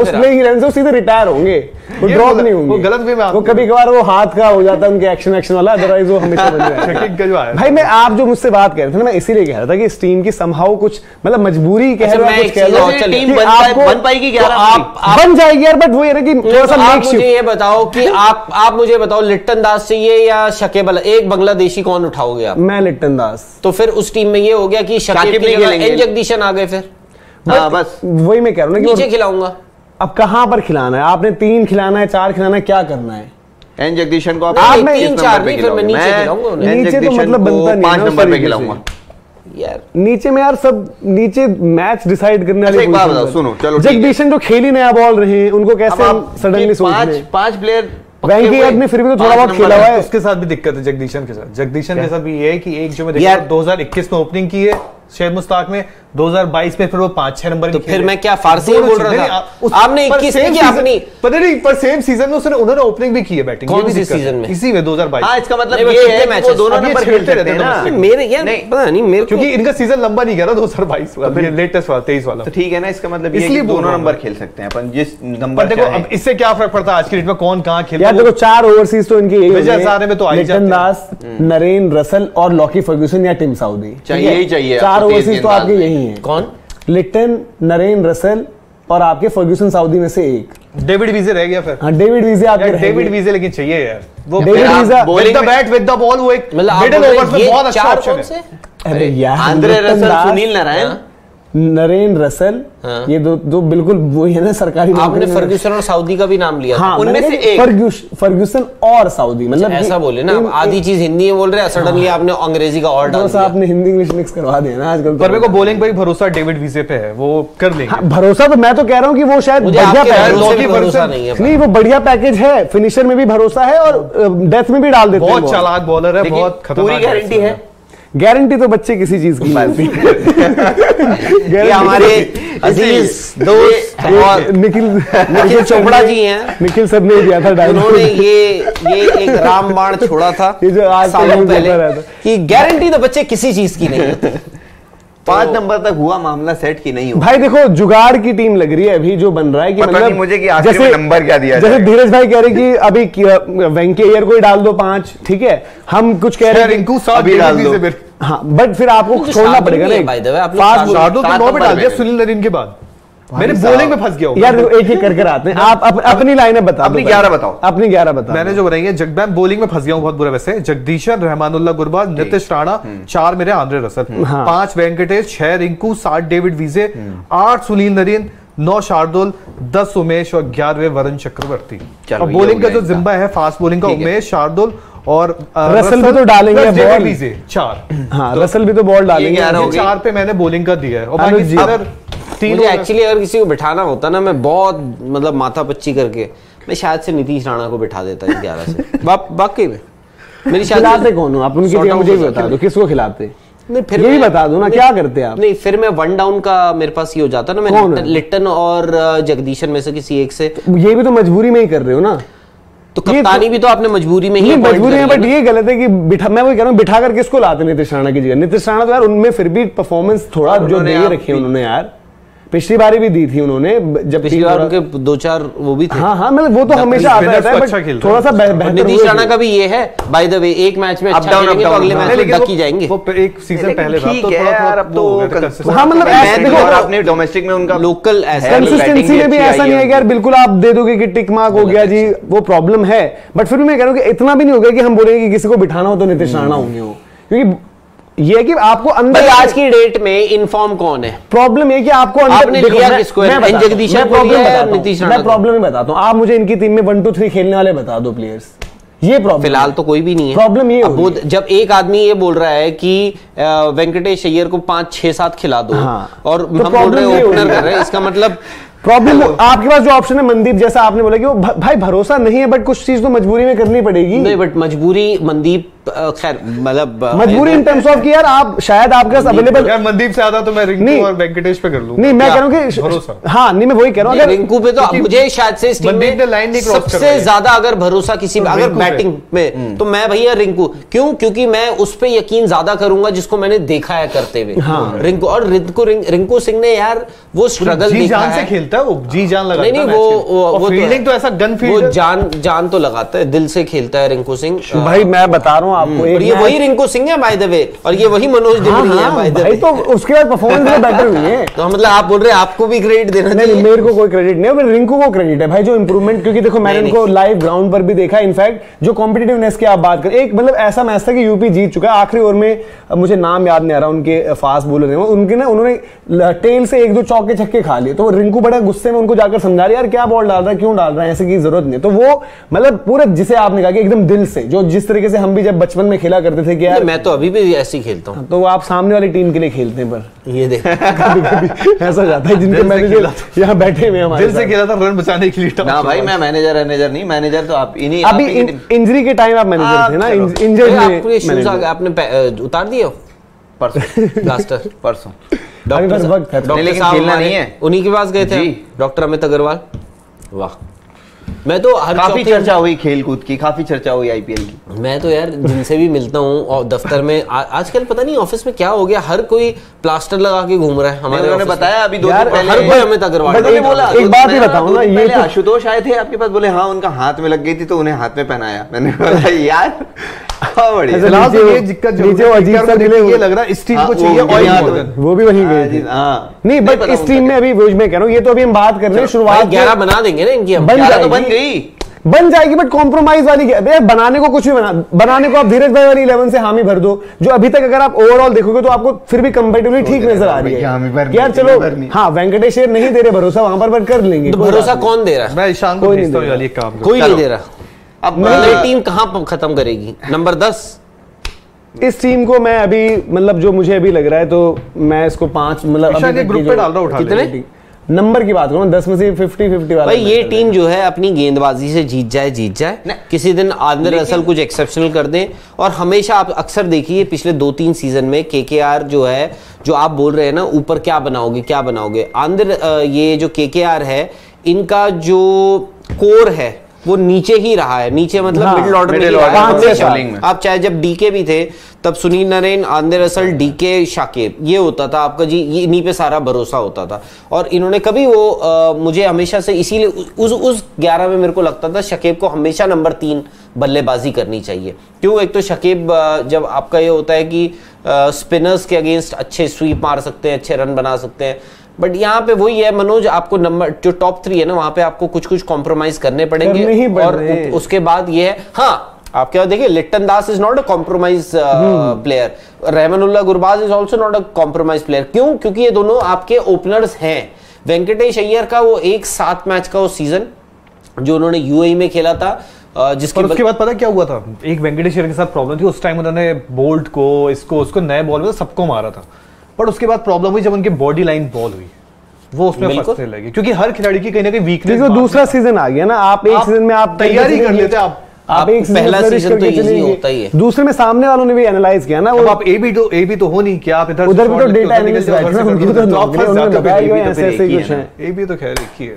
उसमें ही रहने से सीधे रिटायर होंगे, वो ड्रॉप नहीं होंगे। वो गलत वे में वो कभी कभार वो हाथ का हो जाता है उनके एक्शन वाला, अदरवाइज वो हमेशा बन जाए। भाई मैं आप जो मुझसे बात कह रहे थे ना, मैं इसीलिए कह रहा था कि इस टीम की समहाउ कुछ मतलब मजबूरी कह रहे हो, कुछ कह लो, टीम बन पाएगी क्या? बन जाएगी यार, बट वो ये कि थोड़ा सा आप मुझे ये बताओ कि आप मुझे बताओ लिट्टन दास चाहिए या शकीब अल, एक बांग्लादेशी कौन उठाओगे आप? मैं लिट्टन दास। तो फिर उस टीम में ये हो गया कि शकीब की जगह एन जगदीशन आ गए, फिर बस वही मैं कह रहा हूँ नीचे खिलाऊंगा। अब कहां पर खिलाना है आपने? 3 खिलाना है, 4 खिलाना है, क्या करना है? एन जगदीशन को आप 3-4 नहीं, फिर मैं नीचे खिलाऊंगा। नीचे तो मतलब बनता नहीं, 5 नंबर पे खिलाऊंगा यार। नीचे में यार सब नीचे मैच डिसाइड करने वाले। एक बात बताओ, सुनो, चलो जगदीशन जो खेली नया बॉल रहे हैं, उनको कैसे सडनली सोच रहे? 5 प्लेयर वेंकी ने फिर भी तो थोड़ा बहुत खेला हुआ है। उसके साथ भी दिक्कत है जगदीशन के साथ भी ये है कि एक जो मैं देखा 2021 में ओपनिंग की है, शेख मुश्ताक में 2022 में फिर वो 5-6 नंबर तो फिर मैं क्या फारसी में बोल रहा था? आपने 21 में क्या अपनी पता नहीं, पर सेम सीजन में उन्होंने ओपनिंग भी की है बैटिंग। कौन सी सीजन में? इसी में 2022। हाँ, इसका मतलब ये है कि वो दोनों नंबर खेलते रहते हैं ना। मेरे यार पता नहीं मेरे क्योंकि इनका सीजन लंबा नहीं गया ना 2022 वाला, ये लेटेस्ट वाला 23 वाला। तो ठीक है ना, इसका मतलब ये है कि दोनों नंबर खेल सकते हैं अपन जिस नंबर। देखो अब इससे क्या फर्क पड़ता है आज की डेट में कौन कहाँ खेलता है। यार देखो 4 ओवरसीज तो इनकी यही विजय हजारे में तो आ ही जाते हैं। लिटन दास, नरेन रसल और लॉकी फर्ग्यूसन या टिम साउदी चाहिए ही चाहिए। 4 ओवरसीज तो आपके यही हैं। कौन? लिटन, नरेन रसल और आपके फर्ग्यूसन साउदी में से एक। डेविड वीजे रह गया फिर। हाँ, डेविड वीजे आपके डेविड वीजे लेकिन चाहिए यार, वो David visa with the bat with the ball, वो एक मिडिल ओवर्स में बहुत अच्छा ऑप्शन है। अरे यार, आंद्रे लिटन रसल, दास, सुनील नारायण, नरेन रसल, ये दो बिल्कुल वो है ना सरकारी। आपने फर्ग्यूसन और सऊदी का भी नाम लिया। हाँ, उनमें से एक फर्ग्यूसन और सऊदी, मतलब ऐसा बोले ना, आधी चीज हिंदी में बोल रहे हैं, सडनली आपने अंग्रेजी का और डाल दिया। आपने हिंदी इंग्लिश मिक्स करवा दिया ना आजकल। पर मेरे को बॉलिंग पे ही भरोसा डेविड वीजे पे है, वो कर लेंगे। भरोसा तो मैं तो कह रहा हूँ कि वो शायद बढ़िया भरोसा नहीं है। नहीं, वो बढ़िया पैकेज है, फिनिशर में भी भरोसा है और डेथ में भी डाल देते हैं। बहुत चालाक बॉलर है, बहुत खतरनाक। पूरी गारंटी है। गारंटी तो बच्चे किसी चीज की नहीं ये हमारे अजीज दोस्त और निखिल चोपड़ा जी हैं, निखिल सर ने दिया था डायलॉग, उन्होंने ये एक रामबाण छोड़ा था ये जो आज सालों पहले कि गारंटी तो बच्चे किसी चीज की नहीं है। 5 नंबर तक हुआ मामला सेट की नहीं हुआ। भाई देखो जुगाड़ की टीम लग रही है अभी जो बन रहा है कि मतलब मुझे कि आखिर में नंबर क्या दिया जैसे धीरज भाई कह रहे कि अभी वेंकी अय्यर को ही डाल दो 5, ठीक है, हम कुछ कह रहे हैं रिंकू साहब भी डाल दो। हाँ, बट फिर आपको छोड़ना पड़ेगा ना। शार्दुल तो 9 पे डाल दिया सुनील नरीन के बाद। मैंने बॉलिंग में फंस गया यार, एक एक करके आते हैं। आप अपनी लाइनें बताओ, अपनी 11 बताओ। अपनी 11 बताओ। मैंने जो बनाई है, मैं बॉलिंग में फंस गया हूं बहुत बुरा वैसे। जगदीशन, रहमानुल्लाह गुरबाज, नितिश राणा, 4 मेरे Andre Russell, 5 Venkatesh, 6 Rinku, 7 David वीजे, 8 सुनील नरीन, 9 शार्दुल, 10 उमेश और 11वें वरुण चक्रवर्ती। और बॉलिंग का जो जिम्बा है फास्ट बॉलिंग का, उमेश, शार्दुल और रसल भी तो डालेंगे बॉल। 4 हाँ, रसल भी तो बॉल डालेंगे। 4 पे मैंने बॉलिंग का दिया है। और बाकी मुझे एक्चुअली अगर किसी को बिठाना होता ना, मैं बहुत मतलब माथा पच्ची करके मैं शायद से नीतीश राणा को बिठा देता है 11 से। वाकई में मेरी शायद। खिलाते कौन हो आप उनकी टीम? मुझे भी बता दो किसको खिलाते। नहीं, फिर ये भी बता दो ना, क्या करते आप? नहीं, फिर मैं 1 डाउन का मेरे पास ये हो जाता ना, मैं लिटन और जगदीशन में से किसी एक से। ये भी तो मजबूरी में ही कर रहे हो ना, तो कप्तानी भी तो आपने मजबूरी में ही मजबूरी है। बट ये गलत है कि मैं वही कह रहा हूँ, बिठा कर किसको लाते नीतीश राणा की जगह? नीतीश राणा तो यार उनमें फिर भी परफॉर्मेंस थोड़ा जो दे रखी है उन्होंने यार, पिछली बारी भी दी थी उन्होंने, जब पिछली बार उनके 2-4 वो भी थे। हाँ हाँ, मतलब वो तो हमेशा आता रहता है, बट थोड़ा सा बेहतर। नीतीश राणा का भी ये है बाय द वे, एक मैच में अच्छा खेलेंगे तो अगले मैच में डकी जाएंगे। वो एक सीजन पहले था तो थोड़ा हाँ, मतलब देखो आपने डोमेस्टिक में उनका लोकल कंसिस्टेंसी में भी ऐसा नहीं है कि यार बिल्कुल आप दे दोगे कि टिक मार्क हो गया जी, वो प्रॉब्लम है। बट फिर भी मैं कह रहा हूँ कि इतना भी नहीं हो गया कि हम बोलेंगे कि किसी को बिठाना हो तो नीतीश राणा होंगे हो, क्योंकि ये है कि आपको अंदर आज की डेट में इनफॉर्म कौन है? प्रॉब्लम है कि आपको अंदर किसको है? जगदीशन को लिया है, नीतीश राणा। मैं प्रॉब्लम ही बताता हूँ, आप मुझे इनकी टीम में 1 2 3 खेलने वाले बता दो प्लेयर्स। ये प्रॉब्लम फिलहाल तो कोई भी नहीं है। प्रॉब्लम ये हो जब एक आदमी ये बोल रहा है कि वेंकटेश अय्यर को 5-6-7 खिला दो, और हम बोल रहे हैं ओपनर कर रहे हैं, इसका मतलब प्रॉब्लम आपके पास जो ऑप्शन है मनदीप, जैसा आपने बोला कि वो भाई भरोसा नहीं है, बट कुछ चीज तो मजबूरी में करनी पड़ेगी। नहीं, बट मजबूरी मनदीप खैर मतलब मजबूरी इन टर्म्स ऑफ कि यार आप शायद आपके पास अवेलेबल। यार मनदीप से आता तो मैं रिंकू और वेंकटेश पे कर लूंगा। नहीं, मैं कह रहा हूं कि भरोसा। हाँ, नहीं मैं वही कह रहा हूं, रिंकू पे तो मुझे शायद से इस टीम में सबसे ज्यादा अगर भरोसा किसी अगर बैटिंग में, तो मैं भैया रिंकू। क्यों? क्योंकि मैं उस पे यकीन ज्यादा करूंगा जिसको मैंने देखा है करते हुए। रिंकू और रिंकू सिंह ने यार वो स्ट्रगल देखा है, खेलता है वो, जी जान लगाता है। नहीं, वो फील्डिंग तो ऐसा गन फील्ड, वो जान तो लगाता है, दिल से खेलता है रिंकू सिंह। भाई मैं बता रहा हूँ आपको, ये वही रिंकू सिंह है बाय द वे, और ये वही मनोज दिवड़ी है बाय द वे। तो उसके बाद परफॉर्मेंस में बेटर हुई है। तो मतलब आप बोल रहे हैं आपको भी क्रेडिट देना चाहिए? नहीं, मेरे को कोई क्रेडिट नहीं है, रिंकू को क्रेडिट है भाई जो इंप्रूवमेंट, क्योंकि देखो मैंने इनको लाइव ग्राउंड पर भी देखा। इनफैक्ट जो कॉम्पिटिटिवनेस की आप बात करें, एक मतलब ऐसा मैच था कि यूपी जीत चुका है, आखिरी ओवर में मुझे नाम याद नहीं आ रहा उनके फास्ट बॉलर है, उनके ना उन्होंने टेल से 1-2 चौके छक्के खा लिए, तो रिंकू बड़ा गुस्से में उनको जाकर समझा रहे यार क्या बॉल डाल रहा है, क्यों डाल रहा है, ऐसे की जरूरत नहीं। तो वो मतलब पूरे जिसे आपने कहा कि एकदम दिल से, जो जिस तरीके से हम भी जब बचपन में खेला करते थे कि यार मैं तो अभी भी ऐसे ही खेलता हूँ। तो आप सामने वाली टीम के लिए खेलते हैं, पर ये देख ऐसा जाता है जिनके मैनेजर यहाँ बैठे हुए हमारे दिल से खेला था रन बचाने के लिए। ना भाई मैं मैनेजर नहीं, मैनेजर तो आप इन्हीं अभी इंजरी के टाइम आप मैनेजर थे ना, इंजर्ड आपने उतार दिए? परसों ब्लास्टर परसों। अभी बस वक्त है। नहीं, लेकिन साहब खेलना हमारे नहीं है। उन्हीं के पास गए थे जी। डॉक्टर अमित अग्रवाल। वाह, मैं तो हर काफी चर्चा हुई खेल कूद की, काफी चर्चा हुई आईपीएल की। मैं तो यार जिनसे भी मिलता हूँ और दफ्तर में आजकल पता नहीं ऑफिस में क्या हो गया, हर कोई प्लास्टर लगा के घूम रहा है हमारे उन्होंने ऑफिस में। बताया अभी 2 यार, दिन पहले, हर कोई अमित अग्रवाल बट उन्होंने बोला एक बात ही बताऊं ना, ये पहले तो आशुतोष आए थे आपके पास, बोले हाँ उनका हाथ में लग गई थी तो उन्हें हाथ में पहनाया। मैंने बोला यार हाँ बढ़िया। ऐसा फिलहाल तो नीचे ये दिक्कत जो नीचे वो अजीब सा ये मिले, लग रहा है इस टीम हाँ, को वो चाहिए उनके ऑयल यहाँ मॉर्गन। वो भी वहीं हाँ गए जी, थे। हाँ। नहीं बट पता इस टीम में अभी वो मैं कह रहा हूँ, ये तो अभी हम बात कर रहे हैं भाई शुरुआत 11 बना देंगे ना इनकी हम। बन 11 तो बन जाएगी। गई। बन जाएगी बट कॉम्प्रोमाइज वाली क्या है? बनाने को कुछ भी बनाने को आप धीरज भाई वाली 11 से हामी भर दो, जो अभी तक अगर आप ओवरऑल देखोगे तो आपको फिर भी कंपैरेटिवली ठीक नजर आ रही हामी है भरनी, यार। चलो भरनी। हाँ, वेंकटेश अय्यर नहीं दे रहे भरोसा वहां पर, बट कर लेंगे। तो कोई भरोसा बात नहीं। कौन दे रहा है? मैं ईशान को कोई नहीं भेजता हूँ दे यार, ये काम करो। कोई नहीं चलो। दे रहा। अब ये टीम कहाँ खत्म करेगी? नंबर 10। इस टीम को मैं अभी मतलब जो मुझे अभी लग रहा है तो मैं इसको 5 मतलब ईशान ये ग्रुप पे डाल रहा, उठा ले। कितने नंबर की बात करूं 10 में से 50-50 वाला। भाई ये टीम जो है अपनी गेंदबाजी से जीत जाए, किसी दिन आंद्रे रसल कुछ एक्सेप्शनल कर दे। और हमेशा आप अक्सर देखिए पिछले 2-3 सीजन में केकेआर जो है, जो आप बोल रहे हैं ना ऊपर क्या बनाओगे आंध्र, ये जो केकेआर है इनका जो कोर है वो नीचे ही रहा है, नीचे मतलब हाँ, मिडिल ऑर्डर में ही middle रहा है order, हमेशा। bowling में। आप चाहे जब डीके भी थे तब Sunil Narine, Andre Russell, DK, Shakib, ये होता था आपका जी, ये इन्हीं पे सारा भरोसा होता था। और इन्होंने कभी वो मुझे हमेशा से इसीलिए उस 11 में मेरे को लगता था शकीब को हमेशा नंबर 3 बल्लेबाजी करनी चाहिए। क्यों? एक तो शकीब जब आपका ये होता है कि स्पिनर्स के अगेंस्ट अच्छे स्वीप मार सकते हैं, अच्छे रन बना सकते हैं, बट यहाँ पे वही है मनोज, आपको नंबर जो टॉप 3 है ना वहां पे आपको कुछ कॉम्प्रोमाइज करने पड़ेंगे। और उसके बाद ये है, हाँ आप क्या देखिए, Lytton Das is not a compromise player, Rahmanullah Gurbaz is also not a compromise player. क्यों? क्योंकि ये दोनों आपके ओपनर्स हैं। वेंकटेश अय्यर का वो एक 7 मैच का वो सीजन जो उन्होंने यूएई में खेला था, जिसके उसके बाद पता क्या हुआ था, एक वेंकटेश अय्यर के साथ प्रॉब्लम थी उस टाइम, उन्होंने बोल्ट को उसको नए बॉल में सबको मारा था। बट उसके बाद प्रॉब्लम हुई जब उनके बॉडी लाइन बॉल हुई, वो उसमें फंसने लगे, क्योंकि हर खिलाड़ी की कहीं ना कहीं वीकनेस। दूसरा सीजन आ गया ना, आप एक सीजन में आप तैयारी कर लेते, आप एक पहला सीजन तो इजी होता ही है। दूसरे में सामने वालों ने भी एनालाइज किया ना, वो आप ए भी तो हो नहीं कि आप इधर उधर भी तो डेटा एनालिस्ट बैठे हैं, उनकी तो नौकरी उन्होंने बताया कि ऐसे ऐसे कुछ है। ए भी तो खैर एक ही है।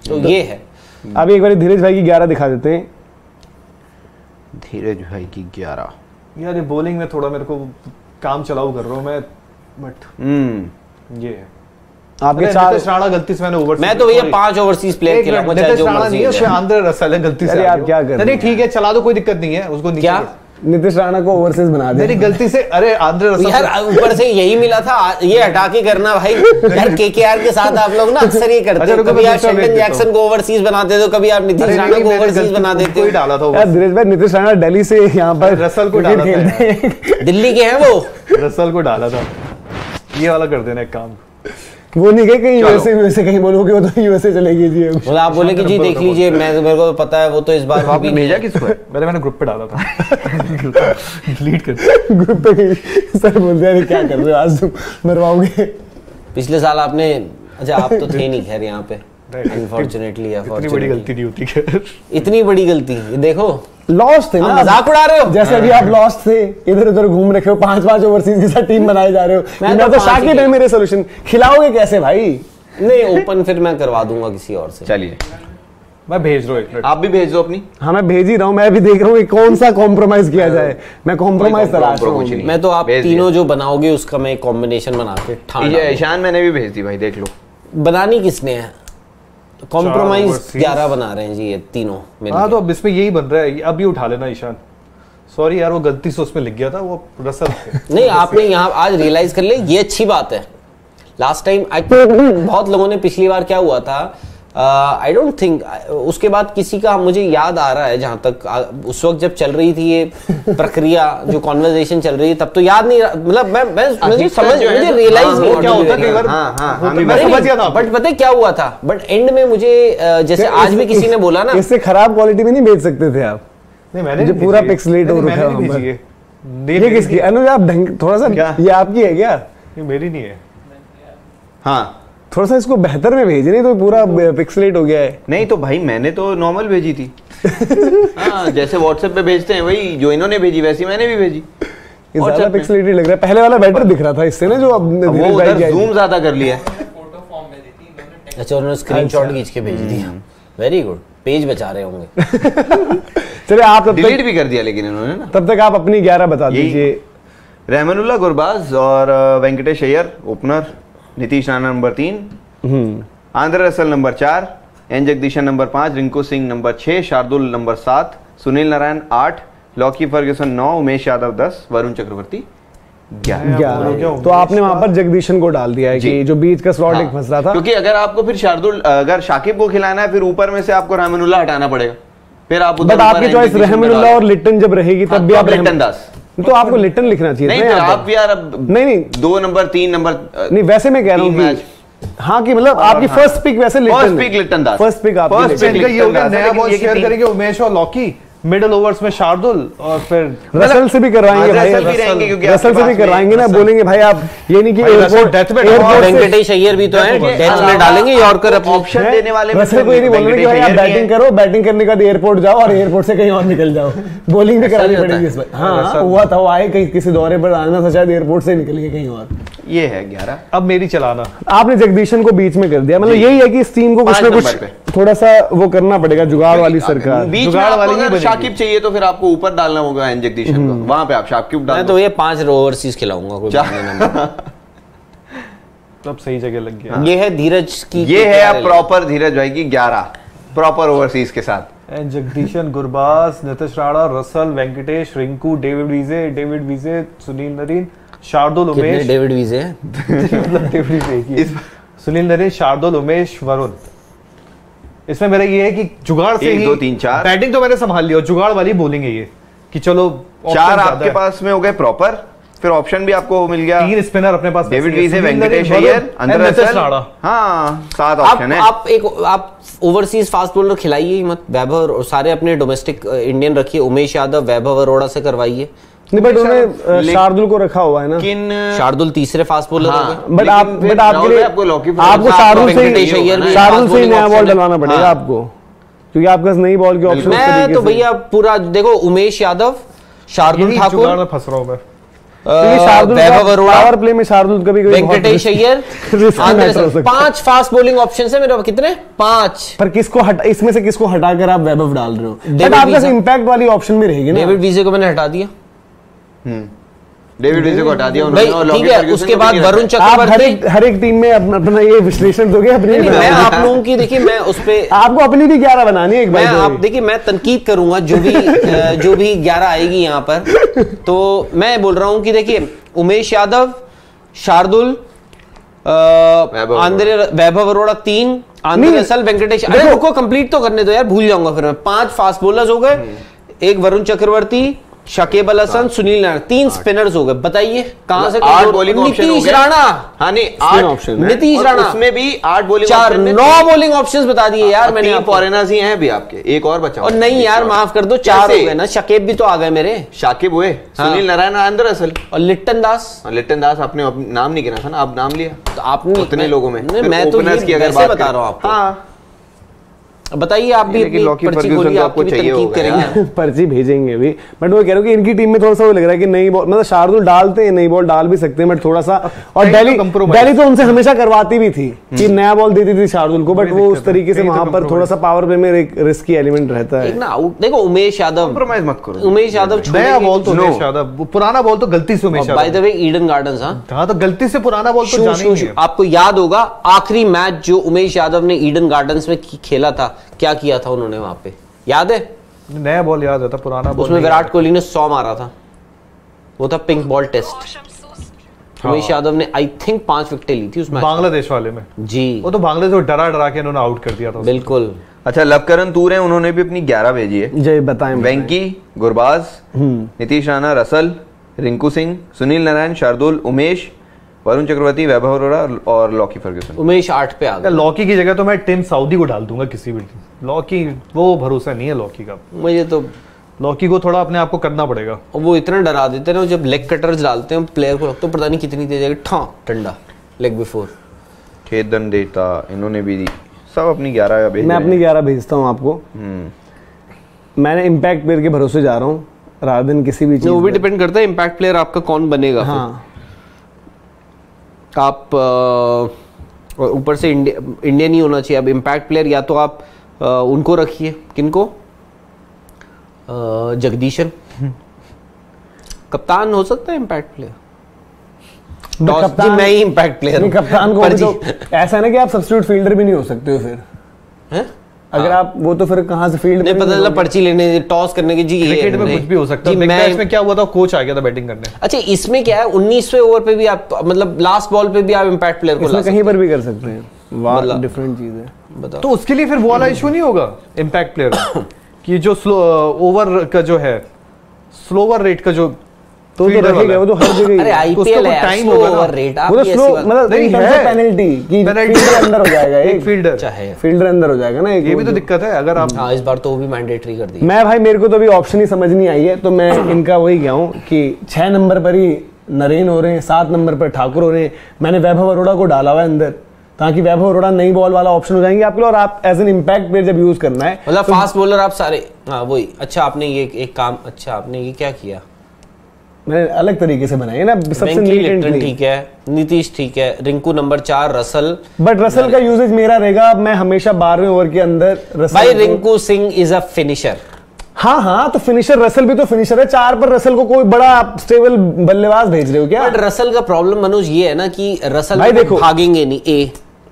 तो ये है। अभी एक बार धीरज भाई की 11 दिखा देते हैं। धीरज भाई की 11 यार ये बॉलिंग में थोड़ा मेरे को काम चलाऊ कर रहा हूँ मैं, बट ये है आपके नितिश 4 राणा गलती से मैंने ओवरसीज, मैं तो भैया 5 ओवरसीज प्लेयर खिलाऊंगा चाहे जो राणा मर्जी नहीं है, हो उसमें जाए। आंध्र रसल है, गलती से अरे आ आप गया। क्या कर रहे नहीं हैं? ठीक है चला दो, कोई दिक्कत नहीं है, उसको नीचे क्या? नीतीश राणा को ओवरसीज बना दे। मेरी गलती से, अरे आंध्र रसल यार ऊपर से यही मिला था, ये हटा के करना भाई। यार केकेआर के साथ आप लोग ना अक्सर ये करते हो, कभी आप शेल्डन जैक्सन को ओवरसीज बना देते हो, कभी आप नीतीश राणा को ओवरसीज बना देते कोई हो। डाला था यार धीरज भाई, नीतीश राणा दिल्ली से यहाँ पर रसल को डाला क्रिकेट था खेलते हैं। दिल्ली के हैं वो। रसल को डाला था, ये वाला कर देना एक काम। वो नहीं गए कहीं यूएसए कहीं बोलोगे वो तो यूएसए चलेगी जी। मतलब आप बोले कि जी देख लीजिए, मेरे को पता है वो तो इस बार वो भी भेजा किसको है? मैंने ग्रुप पे डाला था, डिलीट कर ग्रुप पे गई, सर बोलते हैं क्या कर रहे हो आज तुम, मरवाओगे। पिछले साल आपने, अच्छा आप तो थे नहीं खैर यहाँ पे, अनफॉर्चुनेटली। इतनी बड़ी गलती नहीं होती है। इतनी बड़ी गलती, देखो लॉस्ट थे ना, मजाक उड़ा रहे हो। जैसे अभी आप लॉस्ट थे, इधर उधर घूम रखे हो, 5-5 ओवरसीज के साथ टीम बनाए जा रहे हो। मैं मैं तो तो 5 शाकिब ही है मेरे सोल्यूशन, खिलाओगे कैसे भाई? नहीं ओपन फिर मैं करवा दूंगा किसी और से। चलिए मैं भेज रहा हूँ, एक मिनट आप भी भेज दो अपनी। हाँ मैं भेज ही रहा हूँ, मैं भी देख रहा हूँ कौन सा कॉम्प्रोमाइज किया जाए। मैं कॉम्प्रोमाइज तलाश रहा हूँ। मैं तो आप भेज दिया। तीनों जो बनाओगे उसका मैं एक कॉम्बिनेशन बना के ठान ये ईशान मैंने भी भेज दी भाई, देख लो। बनानी किसने है? Compromise overseas। 11 बना रहे हैं जी ये तीनों मिलके। हाँ तो अब इसमें यही बन रहा है, अब ये उठा लेना ईशान। सॉरी यार वो गलती से उसमें लिख गया था, वो रसल थे। नहीं आपने यहाँ आज रियलाइज कर ले, ये अच्छी बात है। लास्ट टाइम बहुत लोगों ने, पिछली बार क्या हुआ था, आई डोंट थिंक उसके बाद किसी का, मुझे याद आ रहा है जहां तक उस वक्त जब चल रही थी ये प्रक्रिया, जो कॉन्वर्सेशन चल रही है, तब तो याद नहीं, मतलब मैं मुझे समझ, मुझे रियलाइज नहीं क्या होता है कई बार, मैं समझ गया था, बट पता है क्या हुआ था, बट एंड में मुझे जैसे आज भी किसी ने बोला ना, इससे खराब क्वालिटी में नहीं भेज सकते थे आप। नहीं मैंने जो पूरा पिक्सलेट हो रखा है। ये किसकी? अनुज आप ढंग थोड़ा सा, ये आपकी है क्या? ये मेरी नहीं है। हाँ थोड़ा सा इसको बेहतर में भेज, नहीं तो पूरा पिक्सलेट हो गया है। नहीं तो भाई मैंने तो नॉर्मल भेजी थी। हाँ जैसे व्हाट्सएप पे भेजते हैं वही, जो इन्होंने भेजी वैसी मैंने भी भेजी। ये ज्यादा पिक्सेलेटेड लग रहा है, पहले वाला बेटर दिख रहा था इससे ना, जो अब वो उधर जूम ज्यादा कर लिया है। अच्छा उन्होंने स्क्रीनशॉट खींच के भेज दिया, वेरी गुड, पेज बचा रहे होंगे। चलिए आप तब डिलीट भी कर दिया लेकिन इन्होंने ना। तब तक आप अपनी 11 बता दीजिए। रहमानुल्लाह गुरबाज और Venkatesh Iyer opener, Nitish Rana number 3, Andre Russell number 4, N Jagadeesan number 5, Rinku Singh number 6, Shardul number 7, Sunil Narayan 8, Lockie Ferguson 9, Umesh Yadav 10, Varun Chakravarthy 11। तो आपने वहां पर जगदीशन को डाल दिया है कि जो बीच का स्लॉट एक फंस रहा था, क्योंकि अगर आपको फिर शार्दुल, अगर शाकिब को खिलाना है, फिर ऊपर में से आपको रहमानुल्लाह हटाना पड़ेगा, फिर आप बट आपकी चॉइस रहमानुल्लाह और लिट्टन जब रहेगी तब भी आप लिट्टन दास, तो आपको लिट्टन लिखना चाहिए। नहीं आप यार अब नहीं 2 नंबर 3 नंबर नहीं, वैसे मैं कह रहा हूँ हाँ कि मतलब आपकी फर्स्ट पिक वैसे लिट्टन दास, फर्स्ट पिक आप ये हो गया, नया बॉल शेयर करेंगे उमेश और लॉकी, मिडिल ओवर्स में शार्दुल, और फिर रसल से भी करवाएंगे भाई, रसल से भी करवाएंगे ना, बोलेंगे भाई आप ये नहीं कि एयरपोर्ट वेंकटेश अय्यर भी तो है, डेथ में डालेंगे यॉर्कर ऑप्शन देने वाले, रसल को ये नहीं बोलेंगे कि भाई आप बैटिंग करो, बैटिंग करने के बाद एयरपोर्ट जाओ और एयरपोर्ट से कहीं और निकल जाओ, बॉलिंग भी करानी पड़ेगी इस बार। हाँ हुआ था, वो आए कहीं किसी दौरे पर आना था शायद, एयरपोर्ट से निकल गए कहीं और। ये है 11। अब मेरी चलाना, आपने जगदीशन को बीच में कर दिया, मतलब यही है कि इस टीम को कुछ ना कुछ थोड़ा सा वो करना पड़ेगा, जुगाड़ वाली सरकार, जुगाड़ वाली। शाकिब चाहिए तो फिर आपको ऊपर डालना होगा एन जगदीशन को, वहां पे आप शाकिब डाल, मैं तो ये 5 ओवरसीज खिलाऊंगा कोई तब सही जगह लग गया। ये है धीरज की, ये है अब प्रॉपर धीरज भाई की 11 प्रॉपर ओवरसीज के साथ। N Jagadeesan, Gurbaz, Nitish Rana, Russell, Venkatesh, Rinku, David Wiese, Sunil Narine, Shardul, Umesh, David Wiese David Wiese, Sunil Narine, Shardul, Umesh, Varun. इसमें मेरा ये है कि जुगाड़ से 1 2 3 4 बैटिंग तो मैंने संभाल लिया, जुगाड़ वाली बोलिंग है ये कि चलो 4 आपके पास में हो गए प्रॉपर, फिर ऑप्शन भी आपको मिल गया, 3 स्पिनर अपने पास, David Wiese, Venkatesh Iyer, Andre Russell, हाँ 7 ऑप्शन है। आप ओवरसीज फास्ट बॉलर खिलाइए ही मत, वैभव, और सारे अपने डोमेस्टिक इंडियन रखिए, उमेश यादव, वैभव अरोड़ा से करवाइए। नहीं बट उन्होंने शार्दुल को रखा हुआ है ना, शार्दुल तीसरे फास्ट बॉलर हो गए, बट आपके लिए आपको शार्दुल से नया बॉल डलवाना पड़ेगा आपको, क्योंकि आपके पास नई बॉल के ऑप्शन। मैं तो भैया पूरा देखो, उमेश यादव, शार्दुल ठाकुर, फंस रहा हूं मैं, वैभव अरोड़ा, पावर प्ले में शार्दुल कभी Venkatesh Iyer, 5 fast bowling option है मेरे, कितने 5, पर किसको इसमें से किसको हटाकर आप वैभव डाल रहे हो, बट आपके इंपैक्ट वाली ऑप्शन भी रहेगी ना। डेविड विजे को मैंने हटा दिया, डेविड विजे को हटा दिया उन्होंने, और ठीक है, उसके बाद वरुण चक्रवर्ती। हर एक टीम में अपना ये विश्लेषण दोगे अपनी, मैं आप लोगों की देखिए, मैं उस पे आपको अपनी भी 11 बनानी है एक बार, आप देखिए मैं तनकीद करूंगा जो भी 11 आएगी यहाँ पर, तो मैं बोल रहा हूँ कि देखिए उमेश यादव, शार्दुल, वैभव अरोड़ा 3, आंद्रे रसल, वेंकटेश, अरे रुको कंप्लीट तो करने दो यार, भूल जाऊंगा फिर मैं। 5 फास्ट बॉलर्स हो गए, 1 वरुण चक्रवर्ती, शकीब अल हसन, सुनील नारायण, 3 स्पिनर्स हो गए। बताइए कहां से 8 बॉलिंग ऑप्शन हो गए। नीतीश राणा, हाँ नहीं 8 ऑप्शन, नीतीश राणा, उसमें भी 8 बॉलिंग 9 बॉलिंग ऑप्शंस बता दिए यार मैंने। 3 फॉरेनर्स ही हैं अभी आपके, एक और बचा। और नहीं यार माफ कर दो, 4 हो गए ना, शकीब भी तो आ गए मेरे, शाकिब हुए, सुनील नारायण, आंद्रे रसल और लिट्टन दास। लिट्टन दास आपने नाम नहीं गिना था ना, आप नाम लिया तो आपने उतने लोगों में, मैं तो की अगर बात बता रहा हूँ आपको। हाँ बताइए आप भी अपनी पर्ची खोलिए, आपको तनकीद करेंगे, पर्ची भेजेंगे भी, बट वो कह रहा हूँ कि इनकी टीम में थोड़ा सा वो लग रहा है कि नई बॉल, मतलब शार्दुल डालते हैं, नई बॉल डाल भी सकते हैं, बट थोड़ा सा, और दिल्ली तो उनसे हमेशा करवाती भी थी कि नया बॉल देती थी शार्दुल को, बट वो उस तरीके से वहां पर थोड़ा सा पावर प्ले में एक रिस्की एलिमेंट रहता है ना। देखो उमेश यादव, कंप्रोमाइज मत करो, उमेश यादव नया बॉल तो उमेश यादव, पुराना बॉल तो गलती से Umesh Yadav, by the way Eden gardens, हाँ तो गलती से पुराना बॉल तो जाने ही है। आपको याद होगा आखिरी मैच जो उमेश यादव ने ईडन गार्डन्स में खेला था, क्या किया था उन्होंने वहां पे, याद है? नया बॉल याद है, पुराना बॉल उसमें विराट कोहली ने 100 मारा था, वो था pink ball test. Umesh Yadav ने आई थिंक 5 विकेटें ली थी उस मैच, बांग्लादेश वाले में जी, वो तो बांग्लादेश को डरा के इन्होंने आउट कर दिया था। बिल्कुल। अच्छा लवकरण तूर है, उन्होंने भी अपनी 11 भेजी है। जय बताएं। वेंकी, गुरबाज, नीतीश राणा, रसल, रिंकू सिंह, सुनील नारायण, शार्दुल, उमेश, वरुण चक्रवर्ती, वैभव अरोड़ा और लॉकी फर्ग्यूसन। उमेश 8 पे आ गया। लॉकी की जगह तो मैं टिम साउदी को डाल दूंगा किसी भी, लॉकी वो भरोसा नहीं है लॉकी का, मुझे तो लॉकी को थोड़ा अपने आप को करना पड़ेगा। और वो इतना डरा देते हैं, जब लेग कटर्स डालते हैं प्लेयर को, लगता है पता नहीं कितनी तेज है, ठंडा लेग बिफोर। खेदन देता इन्होंने भी सब अपनी 11 भेज। मैं अपनी 11 भेजता हूँ आपको। मैंने इम्पैक्ट प्लेयर के भरोसे जा रहा हूँ, rather than किसी भी चीज। वो भी डिपेंड करता है इम्पैक्ट प्लेयर आपका कौन बनेगा। हाँ आप ऊपर से इंडियन ही होना चाहिए। अब इम्पैक्ट प्लेयर या तो आप उनको रखिए, किनको, जगदीशन कप्तान हो सकता है इम्पैक्ट प्लेयर। मैं ही इम्पैक्ट प्लेयर हूं। कप्तान को तो ऐसा ना कि आप सब्स्टिट्यूट फील्डर भी नहीं हो सकते हो फिर हैं? अगर आप वो तो फिर कहां से फील्ड नहीं पता चला पर्ची लेने टॉस करने की जी। क्रिकेट में कुछ भी हो सकता है। मैं इसमें क्या हुआ था, कोच आ गया था बैटिंग करने। अच्छा इसमें क्या है, 19वें ओवर पे भी आप मतलब लास्ट बॉल पे भी आप इम्पैक्ट प्लेयर को ला कहीं पर भी कर सकते हैं। वाह डिफरेंट चीज है। बताओ तो उसके लिए फिर वो वाला इशू नहीं होगा इम्पैक्ट प्लेयर कि जो ओवर का जो है स्लोवर रेट का जो तो रखेगा वो तो हर जगह। अरे आईपीएल है, टाइम होगा ओवर रेट आप वो तो स्लो मतलब नहीं है पेनल्टी कि फील्डर अंदर हो जाएगा। एक फील्डर चाहे फील्डर अंदर हो जाएगा ना। ये भी तो दिक्कत है अगर आप। हाँ इस बार तो वो भी मैंडेटरी कर दी। मैं भाई मेरे को तो अभी ऑप्शन ही समझ नहीं आई है, तो मैं इनका वही गया हूँ कि 6 नंबर पर ही नरेन हो रहे हैं, 7 नंबर पर ठाकुर हो रहे हैं। मैंने वैभव अरोड़ा को डाला हुआ है अंदर ताकि वैभव अरोड़ा नई बॉल वाला ऑप्शन हो जाएंगे आपके लिए, और आप एज एन इम्पैक्ट प्लेयर जब यूज करना है मतलब फास्ट बॉलर आप सारे। हाँ वही। अच्छा आपने ये एक काम, अच्छा आपने ये क्या किया, मैंने अलग तरीके से बनाई है ना सबसे लिटन ठीक है, नीतीश ठीक है, Rinku number 4, Russell. But Russell का यूजेज मेरा रहेगा, मैं हमेशा 12वें ओवर के अंदर रसल। भाई Rinku Singh is a finisher. हाँ हाँ तो फिनिशर रसल भी तो फिनिशर है। 4 पर रसल को कोई बड़ा स्टेबल बल्लेबाज भेज रहे हो क्या? बट रसल का प्रॉब्लम मनोज ये है ना कि रसल भाई देखो भागेंगे नहीं,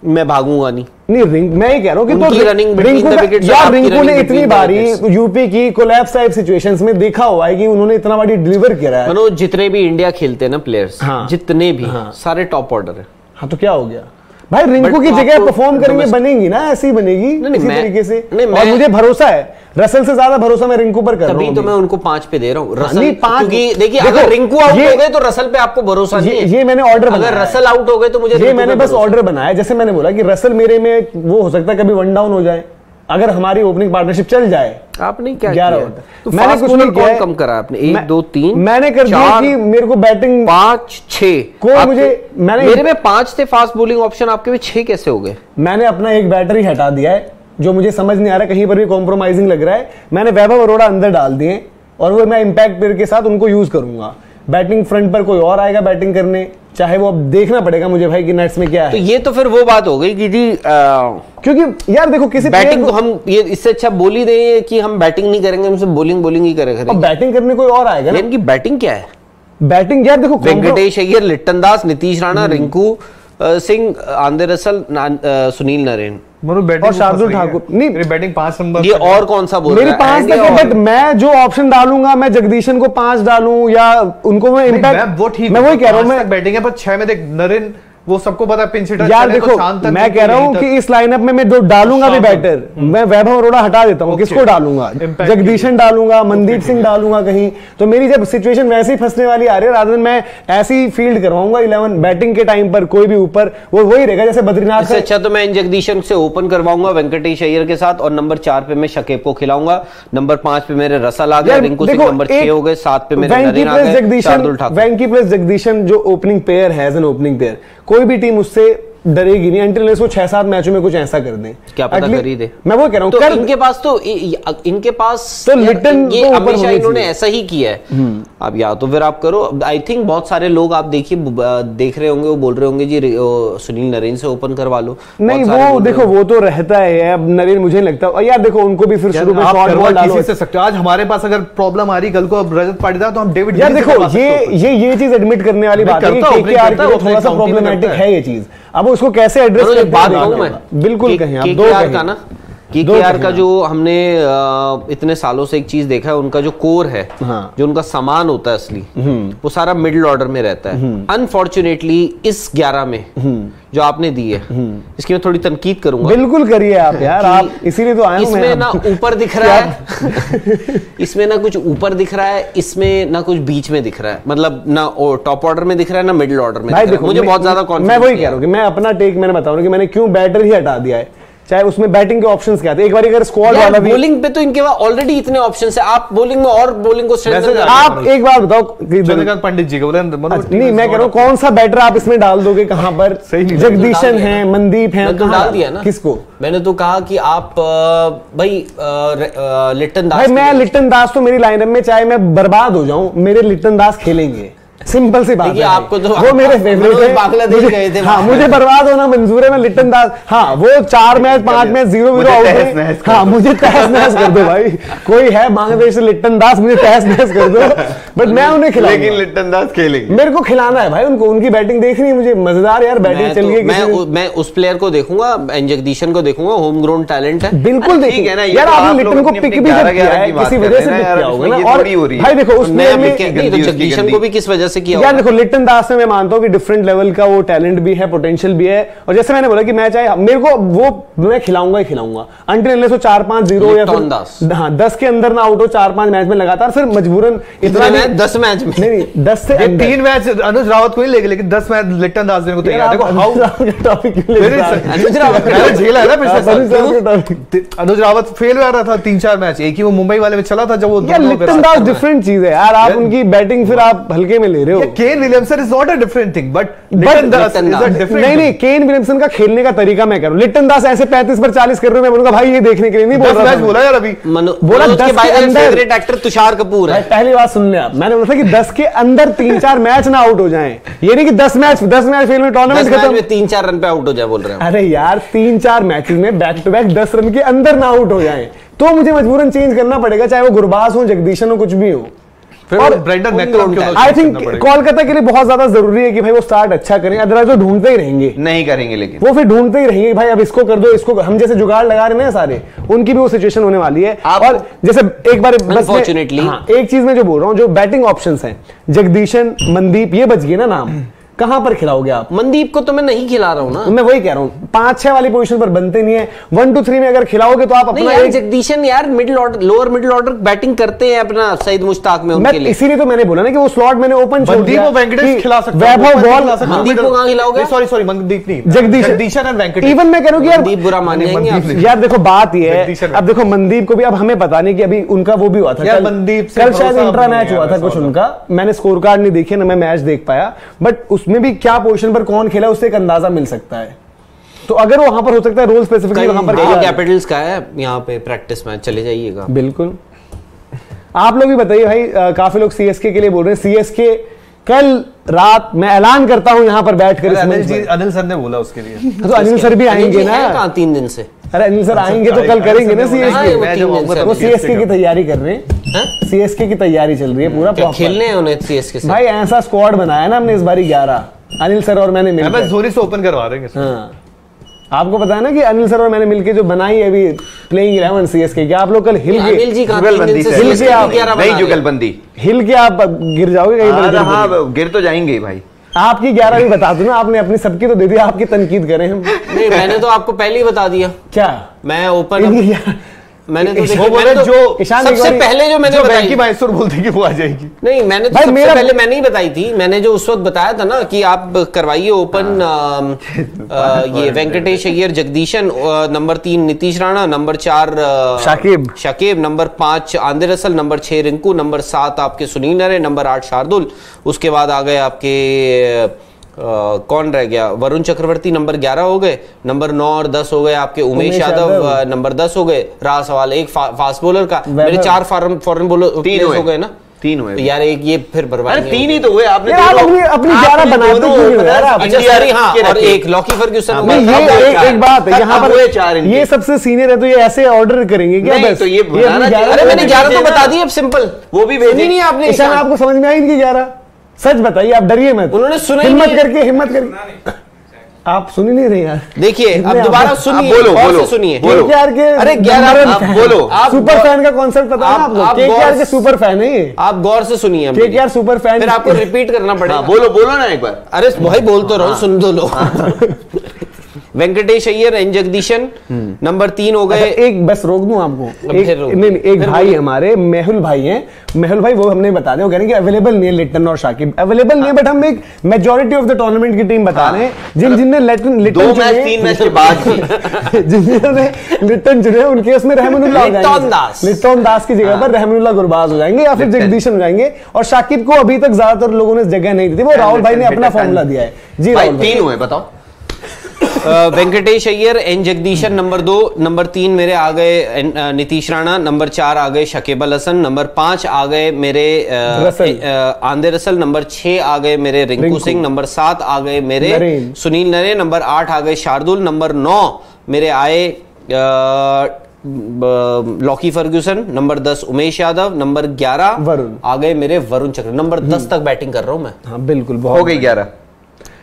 मैं भागूंगा नहीं। रिंक मैं ही कह रहा हूँ कि तो रनिंग रिंकू ने इतनी बारी यूपी की कोलैप्स टाइप सिचुएशंस में देखा हुआ है कि उन्होंने इतना बारी डिलीवर किया है। मनोज जितने भी इंडिया खेलते हैं ना प्लेयर्स, हाँ, जितने भी सारे टॉप ऑर्डर है। हाँ तो क्या हो गया भाई, रिंकू की जगह परफॉर्म करेंगे, बनेगी ना, ऐसी बनेगी इसी तरीके से। और मुझे भरोसा है, रसल से ज्यादा भरोसा मैं रिंकू पर कर रहा हूं। तो मैं उनको 5 पे दे रहा हूं रसल, नहीं 5 क्योंकि देखिए अगर रिंकू आउट हो गए तो रसल पे आपको भरोसा नहीं है। ये मैंने ऑर्डर बनाया, अगर रसल आउट हो गए तो मुझे, ये मैंने बस ऑर्डर बनाया। जैसे मैंने बोला कि रसल मेरे में वो हो सकता है कभी 1 डाउन हो जाए अगर हमारी ओपनिंग पार्टनरशिप चल जाए। आपने क्या 11 किया? तो मैंने कुछ नहीं किया, कम करा आपने 1 2 3 मैंने कर दिया कि मेरे को बैटिंग 5 6 कोई मुझे मेरे में 5 थे फास्ट बॉलिंग ऑप्शन, आपके में 6 कैसे हो गए? मैंने अपना एक बैटर ही हटा दिया है जो मुझे समझ नहीं आ रहा, कहीं पर भी कॉम्प्रोमाइजिंग लग रहा है। मैंने वैभव अरोड़ा अंदर डाल दिए और वो मैं इम्पैक्ट प्लेयर के साथ उनको यूज करूंगा। बैटिंग फ्रंट पर कोई और आएगा बैटिंग करने, चाहे वो अब देखना पड़ेगा मुझे भाई कि नेट्स में क्या है। तो ये तो फिर वो बात हो गई कि जी क्योंकि यार देखो किसी बैटिंग तो हम ये इससे अच्छा बोल ही दें कि हम बैटिंग नहीं करेंगे, हम सिर्फ बॉलिंग ही करेंगे। अब बैटिंग करने कोई और आएगा ना। इनकी बैटिंग क्या है? बैटिंग यार देखो वेंकटेश अय्यर, लिट्टन दास, नीतीश राणा, रिंकू सिंह, आंद्रे रसल, सुनील नरेन और शार्दुल ठाकुर। नहीं मेरी बैटिंग 5 नंबर। ये और कौन सा बोल रहा है? मेरी 5 तक है, बट मैं जो ऑप्शन डालूंगा, मैं जगदीशन को 5 डालूं या उनको मैं इम्पैक्ट, वो ठीक, मैं वही कह रहा हूँ। मैं बैटिंग है पर 6 में देख नरेन वो सबको पता है पिंच हिटर यार देखो मैं कह रहा हूँ कि इस लाइनअप में मैं जो डालूंगा भी बैटर, मैं वैभव अरोड़ा हटा देता हूँ। किसको डालूंगा? जगदीशन डालूंगा, मनदीप सिंह डालूंगा कहीं। तो मेरी जब सिचुएशन वैसे ही फंसने वाली आ रही है, रादर देन मैं ऐसी फील्ड करवाऊंगा 11 बैटिंग के टाइम पर कोई भी ऊपर वो वही रहेगा जैसे बद्रीनाथ से। अच्छा तो मैं इन जगदीशन से ओपन करवाऊंगा वेंकटेश अय्यर के साथ, और नंबर 4 पे मैं शकीब को खिलाऊंगा, नंबर 5 पे मेरे रसल आ गए, रिंकू सिंह नंबर 6 हो गए, 7 पे मेरे नरेन आ गए, शार्दुल ठाकुर। वेंकी प्लस जगदीशन जो ओपनिंग प्लेयर है, एज एन ओपनिंग प्लेयर कोई भी टीम उससे डरेगी नहीं अंटिल वो 6-7 मैचों में कुछ ऐसा कर दें। क्या पता कर ही दे। मैं वो कह रहा हूं तो इनके पास तो लिटन ये हमेशा इन्होंने ऐसा ही किया है। अब या तो फिर आप करो, आई थिंक बहुत सारे लोग आप देखिए देख रहे होंगे, वो बोल रहे होंगे जी सुनील नरेन से ओपन करवा लो। नहीं वो देखो वो तो रहता है, अब नरेन मुझे नहीं लगता यार, देखो उनको भी फिर शुरू में शॉर्ट बॉल डालो से सकते हो। आज हमारे पास अगर प्रॉब्लम आ रही कल को अब रजत पाटीदार, तो हम डेविड यार देखो ये चीज एडमिट करने वाली बात है कि केकेआर के लिए थोड़ा सा प्रॉब्लमैटिक है ये चीज। अब उसको कैसे एड्रेस करते हैं बात कहूं मैं, बिल्कुल कहें आप, केकेआर का ना, केकेआर का जो हमने इतने सालों से एक चीज देखा है, उनका जो कोर है, जो उनका सामान होता है असली, वो सारा मिडिल ऑर्डर में रहता है। अनफॉर्चुनेटली इस 11 में जो आपने दी है, इसकी मैं थोड़ी तनकीद करूंगा। बिल्कुल करिए आप यार, आप इसीलिए तो आए। इसमें ना ऊपर दिख रहा है इसमें ना कुछ ऊपर दिख रहा है, इसमें ना कुछ बीच में दिख रहा है, मतलब ना टॉप ऑर्डर में दिख रहा है ना मिडिल ऑर्डर में। भाई देखो मुझे बहुत ज्यादा कॉन्फिडेंस, मैं वही कह रहा हूँ कि मैं अपना टेक मैंने बता रहा हूँ कि मैंने क्यों बैटर ही हटा दिया है चाहे उसमें बैटिंग के ऑप्शंस क्या थे, एक बार अगर स्क्वाड वाला भी। बॉलिंग पे तो इनके पास ऑलरेडी इतने ऑप्शंस है, आप बॉलिंग में और बॉलिंग को स्ट्रेंथन आप एक बार बताओ चंद्रकांत पंडित जी का बोले नहीं, मैं कह रहा हूँ कौन सा बैटर आप इसमें डाल दोगे, कहां पर? जगदीशन है, मनदीप है, डाल दिया ना किसको? मैंने तो कहा कि आप भाई लिट्टन दास, भाई मैं लिट्टन दास तो मेरी लाइनअप में चाहे मैं बर्बाद हो जाऊं, मेरे लिट्टन दास खेलेंगे, सिंपल सी बात है। आपको तो वो मेरे फेवरेट है, बांग्लादेश गए थे, हाँ मुझे बर्बाद होना मंजूर है, मैं लिट्टन दास, हाँ वो 4 मैच 5 मैच 0-0 आउट है, हाँ मुझे तहस नहस कर दो भाई, कोई है बांग्लादेश से लिट्टन दास, मुझे तहस नहस कर दो, बट मैं उन्हें खिलाऊंगा। लेकिन लिट्टन दास खेलेंगे, मेरे को खिलाना है भाई उनको, उनकी बैटिंग देखनी है मुझे, मजेदार यार बैटिंग चल गई। मैं उस प्लेयर को देखूंगा, जगदीशन को देखूंगा, होम ग्राउंड टैलेंट है, बिल्कुल ठीक है ना यार, आपने लिट्टन को पिक भी जब किया है किसी वजह से पिक किया होगा ना, और भाई देखो उसमें जगदीशन को भी किस वजह से किया यार, देखो लिट्टन दास में मैं मानता हूं कि डिफरेंट लेवल का वो टैलेंट भी है, पोटेंशियल भी है, और जैसे मैंने बोला कि मैं चाहे मेरे को वो मैं खिलाऊंगा ही खिलाऊंगा, अंटिल अनलेस वो 4-5-0 या फिर हाँ 10 के अंदर ना आउट हो 4-5 मैच में लगातार, फिर मजबूरन इतना 10 मैच में नहीं 10 से 3 मैच अनुज रावत को ही लेके, लेकिन 10 मैच लिट्टन दास देने को तैयार। देखो हाउ टॉपिक अनुज रावत झेला है ना पिछले, अनुज रावत फेल हो रहा था 3-4 मैच, एक ही वो मुंबई वाले में चला था जब वो लिट्टन दास डिफरेंट चीज है यार, आप उनकी बैटिंग फिर आप हल्के में ले रहे हो। Kane Williamson is not a different thing, but Lytton Das is a different. नहीं केन विलियमसन का खेलने का तरीका मैं कह रहा हूं, लिट्टन दास ऐसे 35 पर 40 कर रहे हो, मैं बोलूंगा भाई ये देखने के लिए नहीं बोल रहा, मैच बोला यार अभी, बोला 10 के अंदर फेवरेट एक्टर तुषार कपूर है। पहली बात सुन ले आप, मैंने बोला था कि 10 के अंदर 3-4 मैच ना आउट हो जाएं, ये नहीं कि 10 मैच फेल में टूर्नामेंट खत्म में 3-4 रन पे आउट हो जाए बोल रहे हैं। अरे यार 3-4 मैचेस में बैक टू बैक 10 रन के अंदर ना आउट हो जाएं, तो मुझे मजबूरन चेंज करना पड़ेगा, चाहे वो गुरबाज हो, जगदीशन हो, कुछ भी हो। और ब्रेंडन मैकलम क्यों आई थिंक कोलकाता के लिए बहुत ज्यादा जरूरी है कि भाई वो स्टार्ट अच्छा करें, अदरवाइज वो ढूंढते ही रहेंगे, नहीं करेंगे, लेकिन वो फिर ढूंढते ही रहेंगे भाई अब इसको कर दो, इसको हम जैसे जुगाड़ लगा रहे हैं सारे, उनकी भी वो सिचुएशन होने वाली है। और जैसे एक बार अनफॉर्चुनेटली एक चीज में जो बोल रहा हूँ, जो बैटिंग ऑप्शंस हैं, जगदीशन, मनदीप, ये बच गए ना नाम, कहां पर खिलाओगे आप? मनदीप को तो मैं नहीं खिला रहा हूं ना, मैं वही कह रहा हूं 5-6 वाली पोजीशन पर बनते नहीं है, 1-2-3 में अगर खिलाओगे तो आप अपना यार जगदीशन यार middle order, lower middle order batting करते हैं अपना सईद मुश्ताक में उनके लिए, इसीलिए तो मैंने बोला ना कि वो स्लॉट मैंने ओपन छोड़ दिया। मनदीप को वेंकटेश खिला सकते हैं, वैभव बॉल, मनदीप को कहां खिलाओगे? सॉरी मनदीप नहीं, जगदीशन एंड वेंकटेश। इवन मैं कह रहा हूं कि यार मनदीप बुरा मानेंगे यार, देखो बात ये है, अब देखो मनदीप को भी अब हमें पता नहीं कि अभी उनका वो भी हुआ था यार, मनदीप कल शायद इंट्रा मैच हुआ था कुछ उनका, मैंने स्कोर कार्ड नहीं देखे ना मैं मैच देख पाया, बट उसमें भी क्या पोजीशन पर कौन खेला उससे एक अंदाजा मिल सकता है, तो अगर वो वहां पर हो सकता है रोल स्पेसिफिकली वहां पर कैपिटल्स का है यहाँ पे प्रैक्टिस मैच, चले जाइएगा। बिल्कुल, आप लोग भी बताइए भाई, काफी लोग सीएसके के लिए बोल रहे हैं, सीएसके कल रात मैं ऐलान करता हूं यहां पर बैठकर, अनिल सर ने बोला उसके लिए, तो अनिल सर भी आएंगे ना 3 दिन से, अरे अनिल सर आएंगे तो कल करेंगे ना सीएसके, वो सीएसके की तैयारी कर रहे हैं, सीएसके की तैयारी चल रही है पूरा, खेलने हैं उन्हें सीएसके से भाई, ऐसा स्क्वाड बनाया ना हमने इस बारी 11, अनिल सर और मैंने मिलकर धोनी से ओपन करवा रहे हैं। हाँ, आपको पता है ना कि अनिल सर और मैंने मिलकर जो बनाई है अभी प्लेइंग 11 सीएसके की, आप लोग कल हिल अनिल जी जुगलबंदी नहीं, जुगलबंदी हिल के आप गिर जाओगे कहीं पर। हाँ गिर तो जाएंगे भाई, आपकी 11 भी बता दो ना, आपने अपनी सबकी तो दे दी, आपकी तनकीद करें हम। नहीं मैंने तो आपको पहले ही बता दिया। क्या? मैं ओपन मैंने तो जो सबसे पहले जो मैंने बताई, मैसूर बोलते कि वो आ जाएगी। नहीं मैंने तो सबसे पहले मैंने ही बताई थी, मैंने जो उस वक्त बताया था ना कि आप करवाइए ओपन ये Venkatesh Iyer, Jagadeesan, number 3 Nitish Rana, number 4 Shakib, number 5 Andre Russell, number 6 Rinku, number 7 आपके सुनील नरे, नंबर 8 शार्दुल, उसके बाद आ गए आपके कौन रह गया, वरुण चक्रवर्ती नंबर 11 हो गए, नंबर 9 और 10 हो गए आपके उमेश यादव नंबर 10 हो गए, रहा सवाल एक फास्ट बॉलर का, मेरे 4 फॉरेन बॉलर 3 हो गए ना, 3 हुए यार, एक ये फिर बर्बाद, अरे 3 ही तो हुए आपने, अपनी 11 बना दो और एक लॉकी फर्ग्यूसन। एक बात है यहाँ पर, ये सबसे सीनियर है तो ये ऐसे ऑर्डर करेंगे क्या? बस तो ये अरे मैंने 11 तो बता दी, अब सिंपल वो भी भेजी नहीं आपने, आपको समझ में आई इनकी 11? सच बताइए, आप डरिए मत, उन्होंने सुना हिम्मत करके आप सुन ही नहीं रहे यार। देखिए अब दोबारा सुनिए, बोलो सुनिए, केकेआर के, अरे 11 आप बोलो, आप सुपर फैन का कॉन्सेप्ट पता है आपको? केकेआर के सुपर फैन है ये, आप गौर से सुनिए, केकेआर सुपर फैन, फिर आपको रिपीट करना पड़ेगा। बोलो ना एक बार, अरे भाई बोल तो रहा हूँ, सुन दो लो। वेंकटेश अय्यर एंड जगदीशन नंबर 3 हो गए। एक बस रोक दूं आपको, एक भाई हमारे मेहुल भाई हैं, मेहुल भाई वो हमने बता दें, वो कह रहे हैं कि अवेलेबल नहीं है लिटन और शाकिब, अवेलेबल नहीं है, बट हम एक मेजॉरिटी ऑफ द टूर्नामेंट की टीम बता रहे हैं जिनने लिटन 2 मैच 3 मैच के बाद जिन्होंने लिटन चुने उनके उसमें रहमानुल्लाह हो जाएंगे, लिटन दास की जगह पर रहमानुल्लाह गुरबाज हो जाएंगे या फिर जगदीशन हो जाएंगे। और शाकिब को अभी तक ज्यादातर लोगों ने जगह नहीं दी थी, वो राहुल भाई ने अपना फॉर्मूला दिया है जी। राहुल 3 हुए बताओ। Venkatesh Iyer N Jagadeesan number 2, number 3 मेरे आ गए नीतीश राणा, नंबर 4 आ गए शकीब अल हसन, नंबर 5 आ गए मेरे आंदे रसल, नंबर 6 आ गए मेरे रिंकू सिंह, नंबर 7 आ गए मेरे सुनील नरेन, नंबर 8 आ गए शार्दुल, नंबर 9 मेरे आए Lockie Ferguson, number 10 Umesh Yadav, number 11 Varun आ गए मेरे वरुण चक्र, नंबर 10 तक बैटिंग कर रहा हूं मैं। हाँ बिल्कुल, हो गई 11।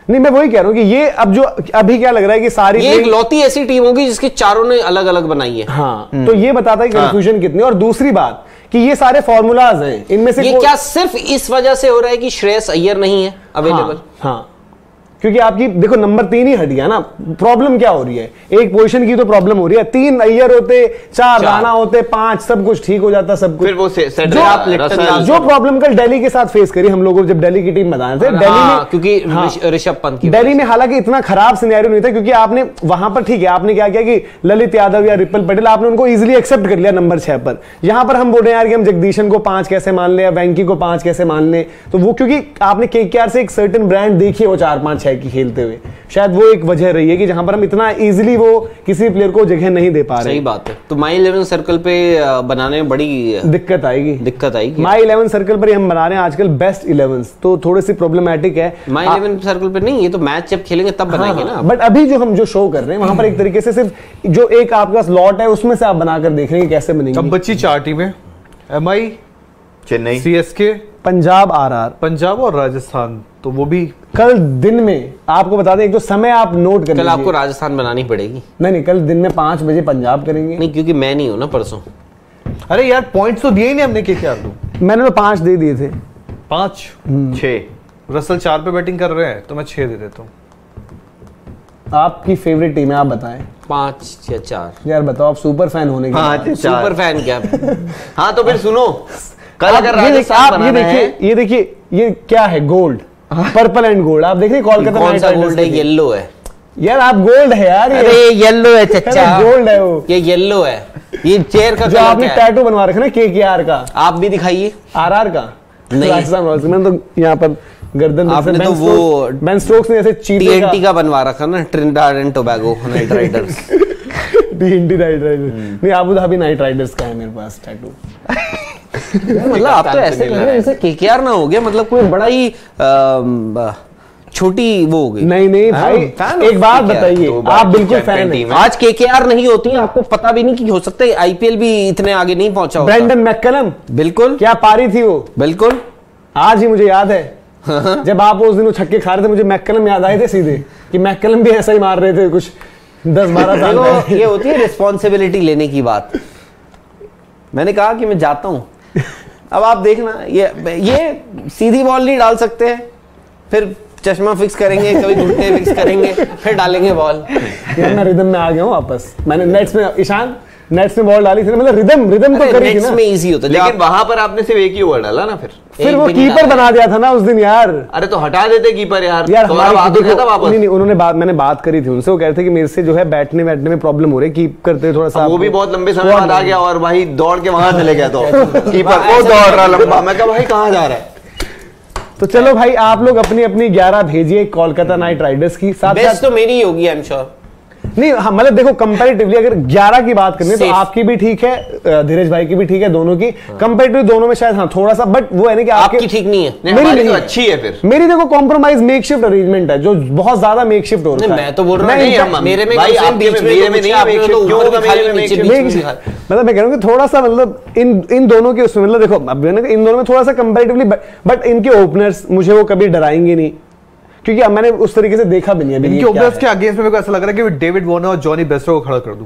नहीं मैं वही कह रहा हूँ कि ये अब जो अभी क्या लग रहा है कि सारी ये एक लौती ऐसी टीम होगी जिसके चारों ने अलग अलग बनाई है। हाँ तो ये बताता है कंफ्यूजन कितनी। और दूसरी बात कि ये सारे फॉर्मूलाज हैं, इनमें से ये क्या सिर्फ इस वजह से हो रहा है कि श्रेयस अय्यर नहीं है अवेलेबल? हाँ क्योंकि आपकी देखो नंबर 3 ही हट गया ना, प्रॉब्लम क्या हो रही है, एक पोजीशन की तो प्रॉब्लम हो रही है, 3 अय्यर होते, 4 राणा होते, 5 सब कुछ ठीक हो जाता, सब कुछ। फिर वो जो प्रॉब्लम कल दिल्ली के साथ फेस करी हम लोगों जब दिल्ली की टीम बनाए थे, दिल्ली में क्योंकि ऋषभ पंत की दिल्ली में हालांकि इतना खराब सिनेरियो नहीं था, क्योंकि आपने वहां पर ठीक है आपने क्या किया कि ललित यादव या रिपल पटेल आपने उनको इजिली एक्सेप्ट कर लिया नंबर 6 पर। यहां पर हम बोल रहे हैं यार कि हम जगदीशन को 5 कैसे मान ले या वेंकी को 5 कैसे मान ले, तो वो क्योंकि आपने केकेआर से एक सर्टेन ब्रांड देखी है वो 4-5-6 की खेलते हुए, शायद वो एक वजह रही है कि जहां पर हम इतना इजीली वो किसी प्लेयर को जगह नहीं दे पा रहे। सही बात है। तो माई 11 सर्कल पे बनाने में बड़ी दिक्कत आएगी। माई 11 सर्कल पर हम बना रहे हैं आजकल बेस्ट 11, तो थोड़ी सी प्रॉब्लमैटिक है। माई 11 सर्कल पे नहीं, ये तो मैच जब खेलेंगे तब बनाएंगे ना। बट अभी जो हम जो शो कर रहे हैं वहां पर एक तरीके से सिर्फ जो एक आपका स्लॉट है उसमें से आप बनाकर देख रहे हैं कैसे बनेंगे। अब बच्ची 4 टीमें, MI, Chennai, CSK, Punjab, RR, Punjab और राजस्थान। तो वो भी कल दिन में आपको बता दें, एक तो समय आप नोट कर कल आपको राजस्थान बनानी पड़ेगी। नहीं कल दिन में 5 बजे पंजाब करेंगे। नहीं क्योंकि मैं नहीं हूं ना परसों। अरे यार पॉइंट्स तो दिए ही नहीं हमने, क्या दूं? मैंने तो 5 दे दिए थे। 5 6 रसल 4 पे बैटिंग कर रहे हैं तो मैं 6 दे देता हूं। आपकी फेवरेट टीम है, आप बताएं। 5 या 4 यार बताओ, आप सुपर फैन होने के सुपर फैन क्या? हाँ तो फिर सुनो, कल अगर ये देखिए ये क्या है, गोल्ड, पर्पल एंड गोल्ड। आप देख रहे हैं कोलकाता कौन सा गोल्ड है? येलो है यार, आप गोल्ड है यार। अरे येलो है चच्चा, गोल्ड है वो, ये येलो है। ये चेयर का जो आपने टैटू बनवा रखा ना केकेआर का, आप भी दिखाइए। आरआर का नहीं, राजस्थान रॉयल्स में तो यहाँ पर गर्दन आपने तो वो बेन स्टोक्स ने ऐसे टीएनटी का बनवा रखा ना, Trinidad and Tobago night Riders. TNT night Riders नहीं, अबू धाबी नाइट राइडर्स का है मेरे पास टैटू। मतलब आप तो ऐसे लग रहे हैं जैसे केकेआर ना हो गया, मतलब कोई बड़ा ही छोटी वो हो गई। नहीं भाई, एक बात बताइए, आप बिल्कुल फैन हैं। आज केकेआर नहीं होती है, आपको पता भी नहीं कि हो सकता है आईपीएल भी इतने आगे नहीं पहुंचा होता। ब्रेंडन मैककलम, बिल्कुल क्या पारी थी वो, बिल्कुल आज ही मुझे याद है। जब आप उस दिन छक्के खा रहे थे, मुझे मैककलम याद आए थे सीधे कि मैककलम भी ऐसा ही मार रहे थे कुछ 10-12 साल पहले। ये होती है रिस्पॉन्सिबिलिटी लेने की बात। मैंने कहा कि मैं जाता हूं। अब आप देखना, ये सीधी बॉल नहीं डाल सकते हैं, फिर चश्मा फिक्स करेंगे, कभी घुटने फिक्स करेंगे, फिर डालेंगे बॉल। यार मैं रिदम में आ गया हूँ वापस। मैंने नेट्स में, ईशान नेट्स में बॉल डाली थी, मतलब रिदम तो करी थी ना। में इजी होता है, लेकिन वहां पर आपने सिर्फ एक ही ओवर डाला ना, फिर वो कीपर बना दिया था ना उस दिन यार। अरे तो हटा देते कीपर यार तो नहीं, उन्होंने मैंने बात करी थी उनसे, वो कह रहे थे कि मेरे से जो है बैठने में प्रॉब्लम हो रही है, कीप करते थोड़ा सा। वो भी बहुत लंबे समय बाद आ गया और भाई दौड़ के वहां चले गया, तो कीपर वो दौड़ रहा लंबा। मैं कहा भाई कहाँ जा रहा है? तो चलो भाई, आप लोग अपनी अपनी 11 भेजिए कोलकाता नाइट राइडर्स की। बेस्ट तो मेरी होगी, आई एम श्योर। नहीं हाँ, मतलब देखो कंपैरेटिवली अगर 11 की बात करनी तो आपकी भी ठीक है, धीरज भाई की भी ठीक है, दोनों की कंपैरेटिवली दोनों में शायद हाँ थोड़ा सा, बट वो है ना कि आपकी ठीक नहीं है, मेरी नहीं तो अच्छी है। फिर मेरी देखो कॉम्प्रोमाइज मेकशिफ्ट अरेंजमेंट है, जो बहुत ज्यादा मेकशिफ्ट हो रहा है। मैं तो बोल रहा हूं मेरे में मतलब मैं कह रहा हूँ कि थोड़ा सा मतलब इन दोनों के उसमें, मतलब देखो अब इन दोनों में थोड़ा सा कंपैरेटिवली, बट इनके ओपनर्स मुझे वो कभी डराएंगे नहीं, क्योंकि मैंने उस तरीके से देखा भी नहीं है। इनके ओपनर्स के अगेंस्ट में मेरे को ऐसा लग रहा है कि डेविड वार्नर और जॉनी बेस्टो को खड़ा कर दूं।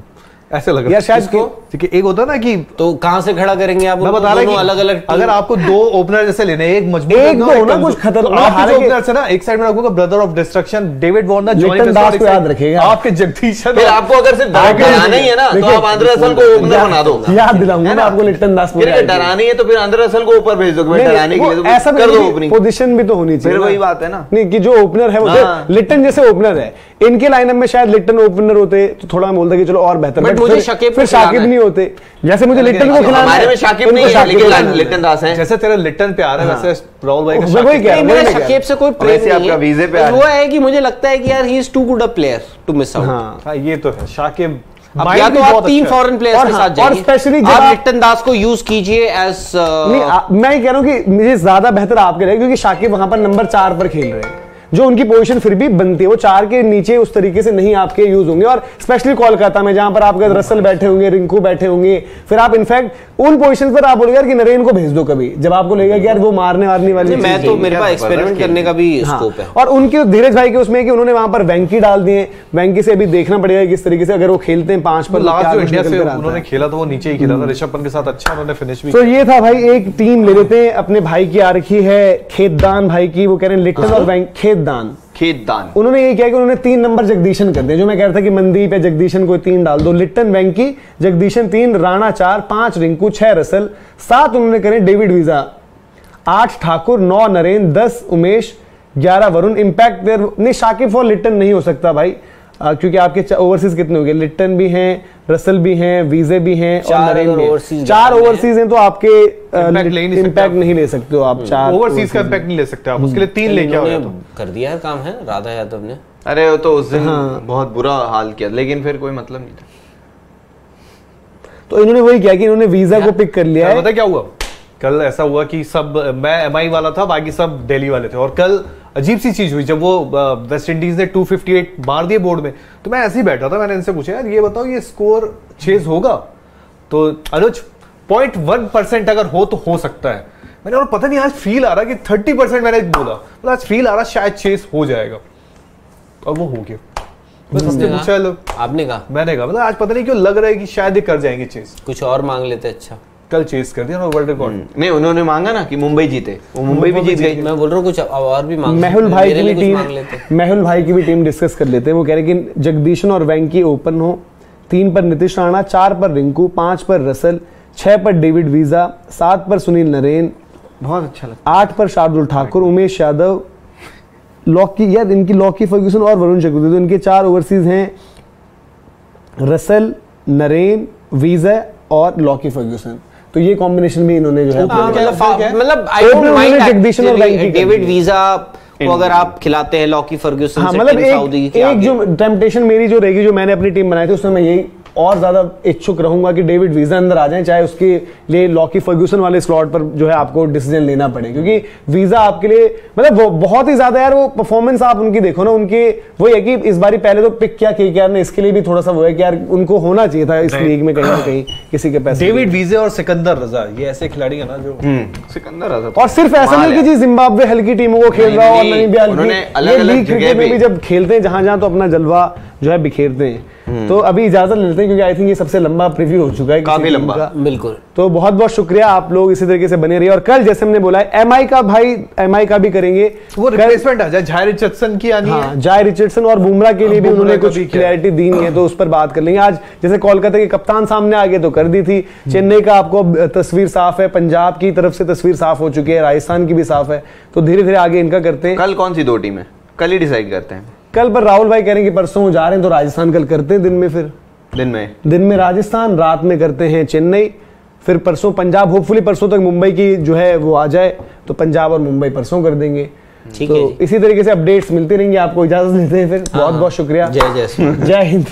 ऐसे लग रहा यार शायद ठीक है, एक होता है ना कि तो कहां से खड़ा करेंगे आप? मैं बता रहा हूं अलग अलग अगर आपको दो ओपनर जैसे लेने, एक मजबूत एक दो ना कुछ खतरनाक ओपनर से ना, एक साइड में रखूंगा brother of destruction David Warner, Litton Das को याद रखिएगा आपके जगदीशन। फिर आपको अगर सिर्फ डराना ही है ना तो आप आंद्रे रसल को ओपनर बना दो, याद दिलाऊंगा मैं आपको लिटन दास। फिर डराना ही है तो फिर आंद्रे रसल को ऊपर भेज दो, डराने के लिए ऐसा कर दो, ओपनिंग पोजीशन भी तो होनी चाहिए। फिर वही बात है ना, नहीं कि जो ओपनर है वो लिटन जैसे ओपनर है, इनके लाइनअप में शायद लिटन ओपनर होते तो थोड़ा मैं बोलता कि चलो और बेहतर, बट मुझे फिर शाकिब नहीं होते, जैसे मुझे लिटन को खिलाना है। हमारे में शाकिब नहीं है लेकिन लिटन दास है। जैसे तेरा लिटन पे आ रहा है वैसे राहुल भाई का वही कह मेरा शाकिब से कोई प्रेम नहीं आपका वीजे पे है, वो है कि मुझे लगता है कि यार he is too good a player to miss out. हां ये तो है शाकिब। अब या तो आप 3 फॉरेन प्लेयर्स के साथ जाइए, और स्पेशली आप लिटन दास को यूज कीजिए एज मैं ये कह रहा हूं कि मुझे ज्यादा बेहतर आपके रहे, क्योंकि शाकिब वहां पर नंबर 4 पर खेल रहे हैं, जो उनकी पोजीशन फिर भी बनती है, वो 4 के नीचे उस तरीके से नहीं आपके यूज होंगे। और स्पेशली कोलकाता में जहां पर आपके रसल बैठे होंगे, रिंकू बैठे होंगे, फिर आप इनफैक्ट उन पोजीशन पर आप बोलोगे यार कि नरेन को भेज दो कभी, जब आपको लगेगा कि यार वो मारने वाली मैं तो मेरे पास एक्सपेरिमेंट करने का भी स्कोप है। और उनके धीरज भाई के उसमें कि उन्होंने वहां पर वेंकी डाल दिए, वेंकी से अभी देखना पड़ेगा किस तरीके से अगर वो खेलते हैं 5 पर। लास्ट जो इंडिया से उन्होंने खेला था वो नीचे ही खेला था, ऋषभ पंत के साथ अच्छा उन्होंने फिनिश भी। तो ये था भाई, एक टीम ले लेते हैं अपने भाई की आ रखी है खेतदान भाई की, वो कह रहे हैं लिटन और खेतदान। उन्होंने ये किया कि उन्होंने 3 नंबर जगदीशन कर दिए, जो मैं कह रहा था कि मनदीप या जगदीशन को 3 डाल दो, लिटन वेंकी जगदीशन 3, राणा 4, 5 रिंकू, 6 रसल, 7 उन्होंने करे David Wiese, 8 Thakur, 9 Narine, 10 Umesh, 11 Varun. Impact player नहीं शाकिब फॉर लिटन नहीं हो सकता भाई, क्योंकि आपके ओवरसीज कितने हो गए, लिटन भी हैं, रसल भी हैं, वीजे भी हैं और नरेन भी। 4 ओवरसीज हैं तो आपके इम्पैक्ट नहीं ले सकते हो आप, 4 ओवरसीज का इम्पैक्ट नहीं ले सकते आप, उसके लिए 3 लेके आओ। कर दिया है काम है राधा यादव ने। अरे वो तो उस दिन बहुत बुरा हाल किया, लेकिन फिर कोई मतलब नहीं था। तो इन्होंने वही किया कि इन्होंने वीजा को पिक कर लिया है। पता क्या हुआ कल? ऐसा हुआ कि सब मैं एमआई वाला था, बाकी सब दिल्ली वाले थे, और कल अजीब सी चीज हुई जब वो वेस्ट इंडीज ने 258 मार दिए बोर्ड में, तो मैं ऐसे ही बैठा था, मैंने इनसे पूछा यार ये बताओ ये स्कोर चेज होगा? तो अनुज 0.1% अगर हो तो हो सकता है। मैंने और पता नहीं आज फील आ रहा कि 30% मैंने बोला, मतलब आज फील आ रहा शायद चेज हो जाएगा, और वो हो गया। आपने कहा? मैंने कहा मतलब आज पता नहीं क्यों लग रहा है कि शायद ये कर जाएंगे चेज। कुछ और मांग लेते। अच्छा कल चेस कर दिया ना वर्ल्ड रिकॉर्ड। नहीं उन्होंने मांगा ना कि मुंबई जीते, वो मुंबई भी जीत गई। मैं बोल रहा हूँ कुछ और भी मांग, मेहुल भाई की भी टीम डिस्कस कर लेते हैं। वो कह रहे हैं कि जगदीशन और वेंकी ओपन हो, 3 पर नीतीश राणा, 4 पर रिंकू, 5 पर रसल, 6 पर डेविड वीजा, 7 पर सुनील नरेन, बहुत अच्छा लगता, 8 पर शार्दुल ठाकुर, उमेश यादव, लॉकी, यार इनकी लॉकी फर्ग्यूसन और वरुण चक्रवर्ती, तो इनके 4 ओवरसीज हैं, रसल, नरेन, वीजा और लॉकी फर्ग्यूसन। तो ये कॉम्बिनेशन भी इन्होंने जो है मतलब आई डोंट माइंड जगदीशन और डेविड वीजा को अगर आप खिलाते हैं लॉकी फर्ग्यूसन से, मतलब एक जो टेम्पटेशन मेरी जो रहेगी, जो मैंने अपनी टीम बनाई थी उसमें मैं यही और ज्यादा इच्छुक रहूंगा कि डेविड वीजा अंदर आ जाए, चाहे उसके लिए लॉकी फर्ग्यूसन वाले स्लॉट पर जो है आपको डिसीजन लेना पड़े, क्योंकि वीजा आपके लिए मतलब वो बहुत ही ज्यादा यार, वो परफॉर्मेंस आप उनकी देखो ना, उनके वो है कि इस बारी पहले तो पिक किया केकेआर ने, इसके लिए भी थोड़ा सा वो है कि यार उनको होना चाहिए था इस लीग में कहीं ना कहीं किसी के पैसे। डेविड वीजे और सिकंदर रजा, ये ऐसे खिलाड़ी है ना जो सिकंदर रजा, और सिर्फ ऐसा नहीं कि जी जिम्बाब्वे हल्की टीमों को खेल रहा हो और नमीबिया हल्की, लीग क्रिकेट में भी जब खेलते हैं जहां जहां तो अपना जलवा जो है बिखेरते हैं। तो अभी इजाजत लेते हैं क्योंकि आई थिंक ये सबसे लंबा प्रीव्यू हो चुका है, काफी लंबा, बिल्कुल। तो बहुत बहुत शुक्रिया, आप लोग इसी तरीके से बने रहिए। और कल जैसे हमने बोला है एमआई का भाई, एमआई का भी करेंगे, वो रिप्लेसमेंट आ जाए, जाय रिचर्डसन की आनी है, जाय रिचर्डसन और बुमराह के लिए भी उन्होंने कुछ क्लैरिटी दी है, तो उस पर बात कर लेंगे। आज जैसे कोलकाता के कप्तान सामने आ गए तो कर दी थी, चेन्नई का आपको तस्वीर साफ है, पंजाब की तरफ से तस्वीर साफ हो चुकी है, राजस्थान की भी साफ है, तो धीरे धीरे आगे इनका करते हैं। कल कौन सी 2 टीम है कल ही डिसाइड करते हैं। कल पर राहुल भाई कह रहे हैं कि परसों जा रहे हैं तो राजस्थान कल करते हैं दिन में, फिर दिन में राजस्थान, रात में करते हैं चेन्नई, फिर परसों पंजाब, होपफुली परसों तक मुंबई की जो है वो आ जाए तो पंजाब और मुंबई परसों कर देंगे। ठीक तो है, इसी तरीके से अपडेट्स मिलते रहेंगे, आपको इजाजत लेते हैं फिर। बहुत बहुत शुक्रिया, जय जय जय हिंद।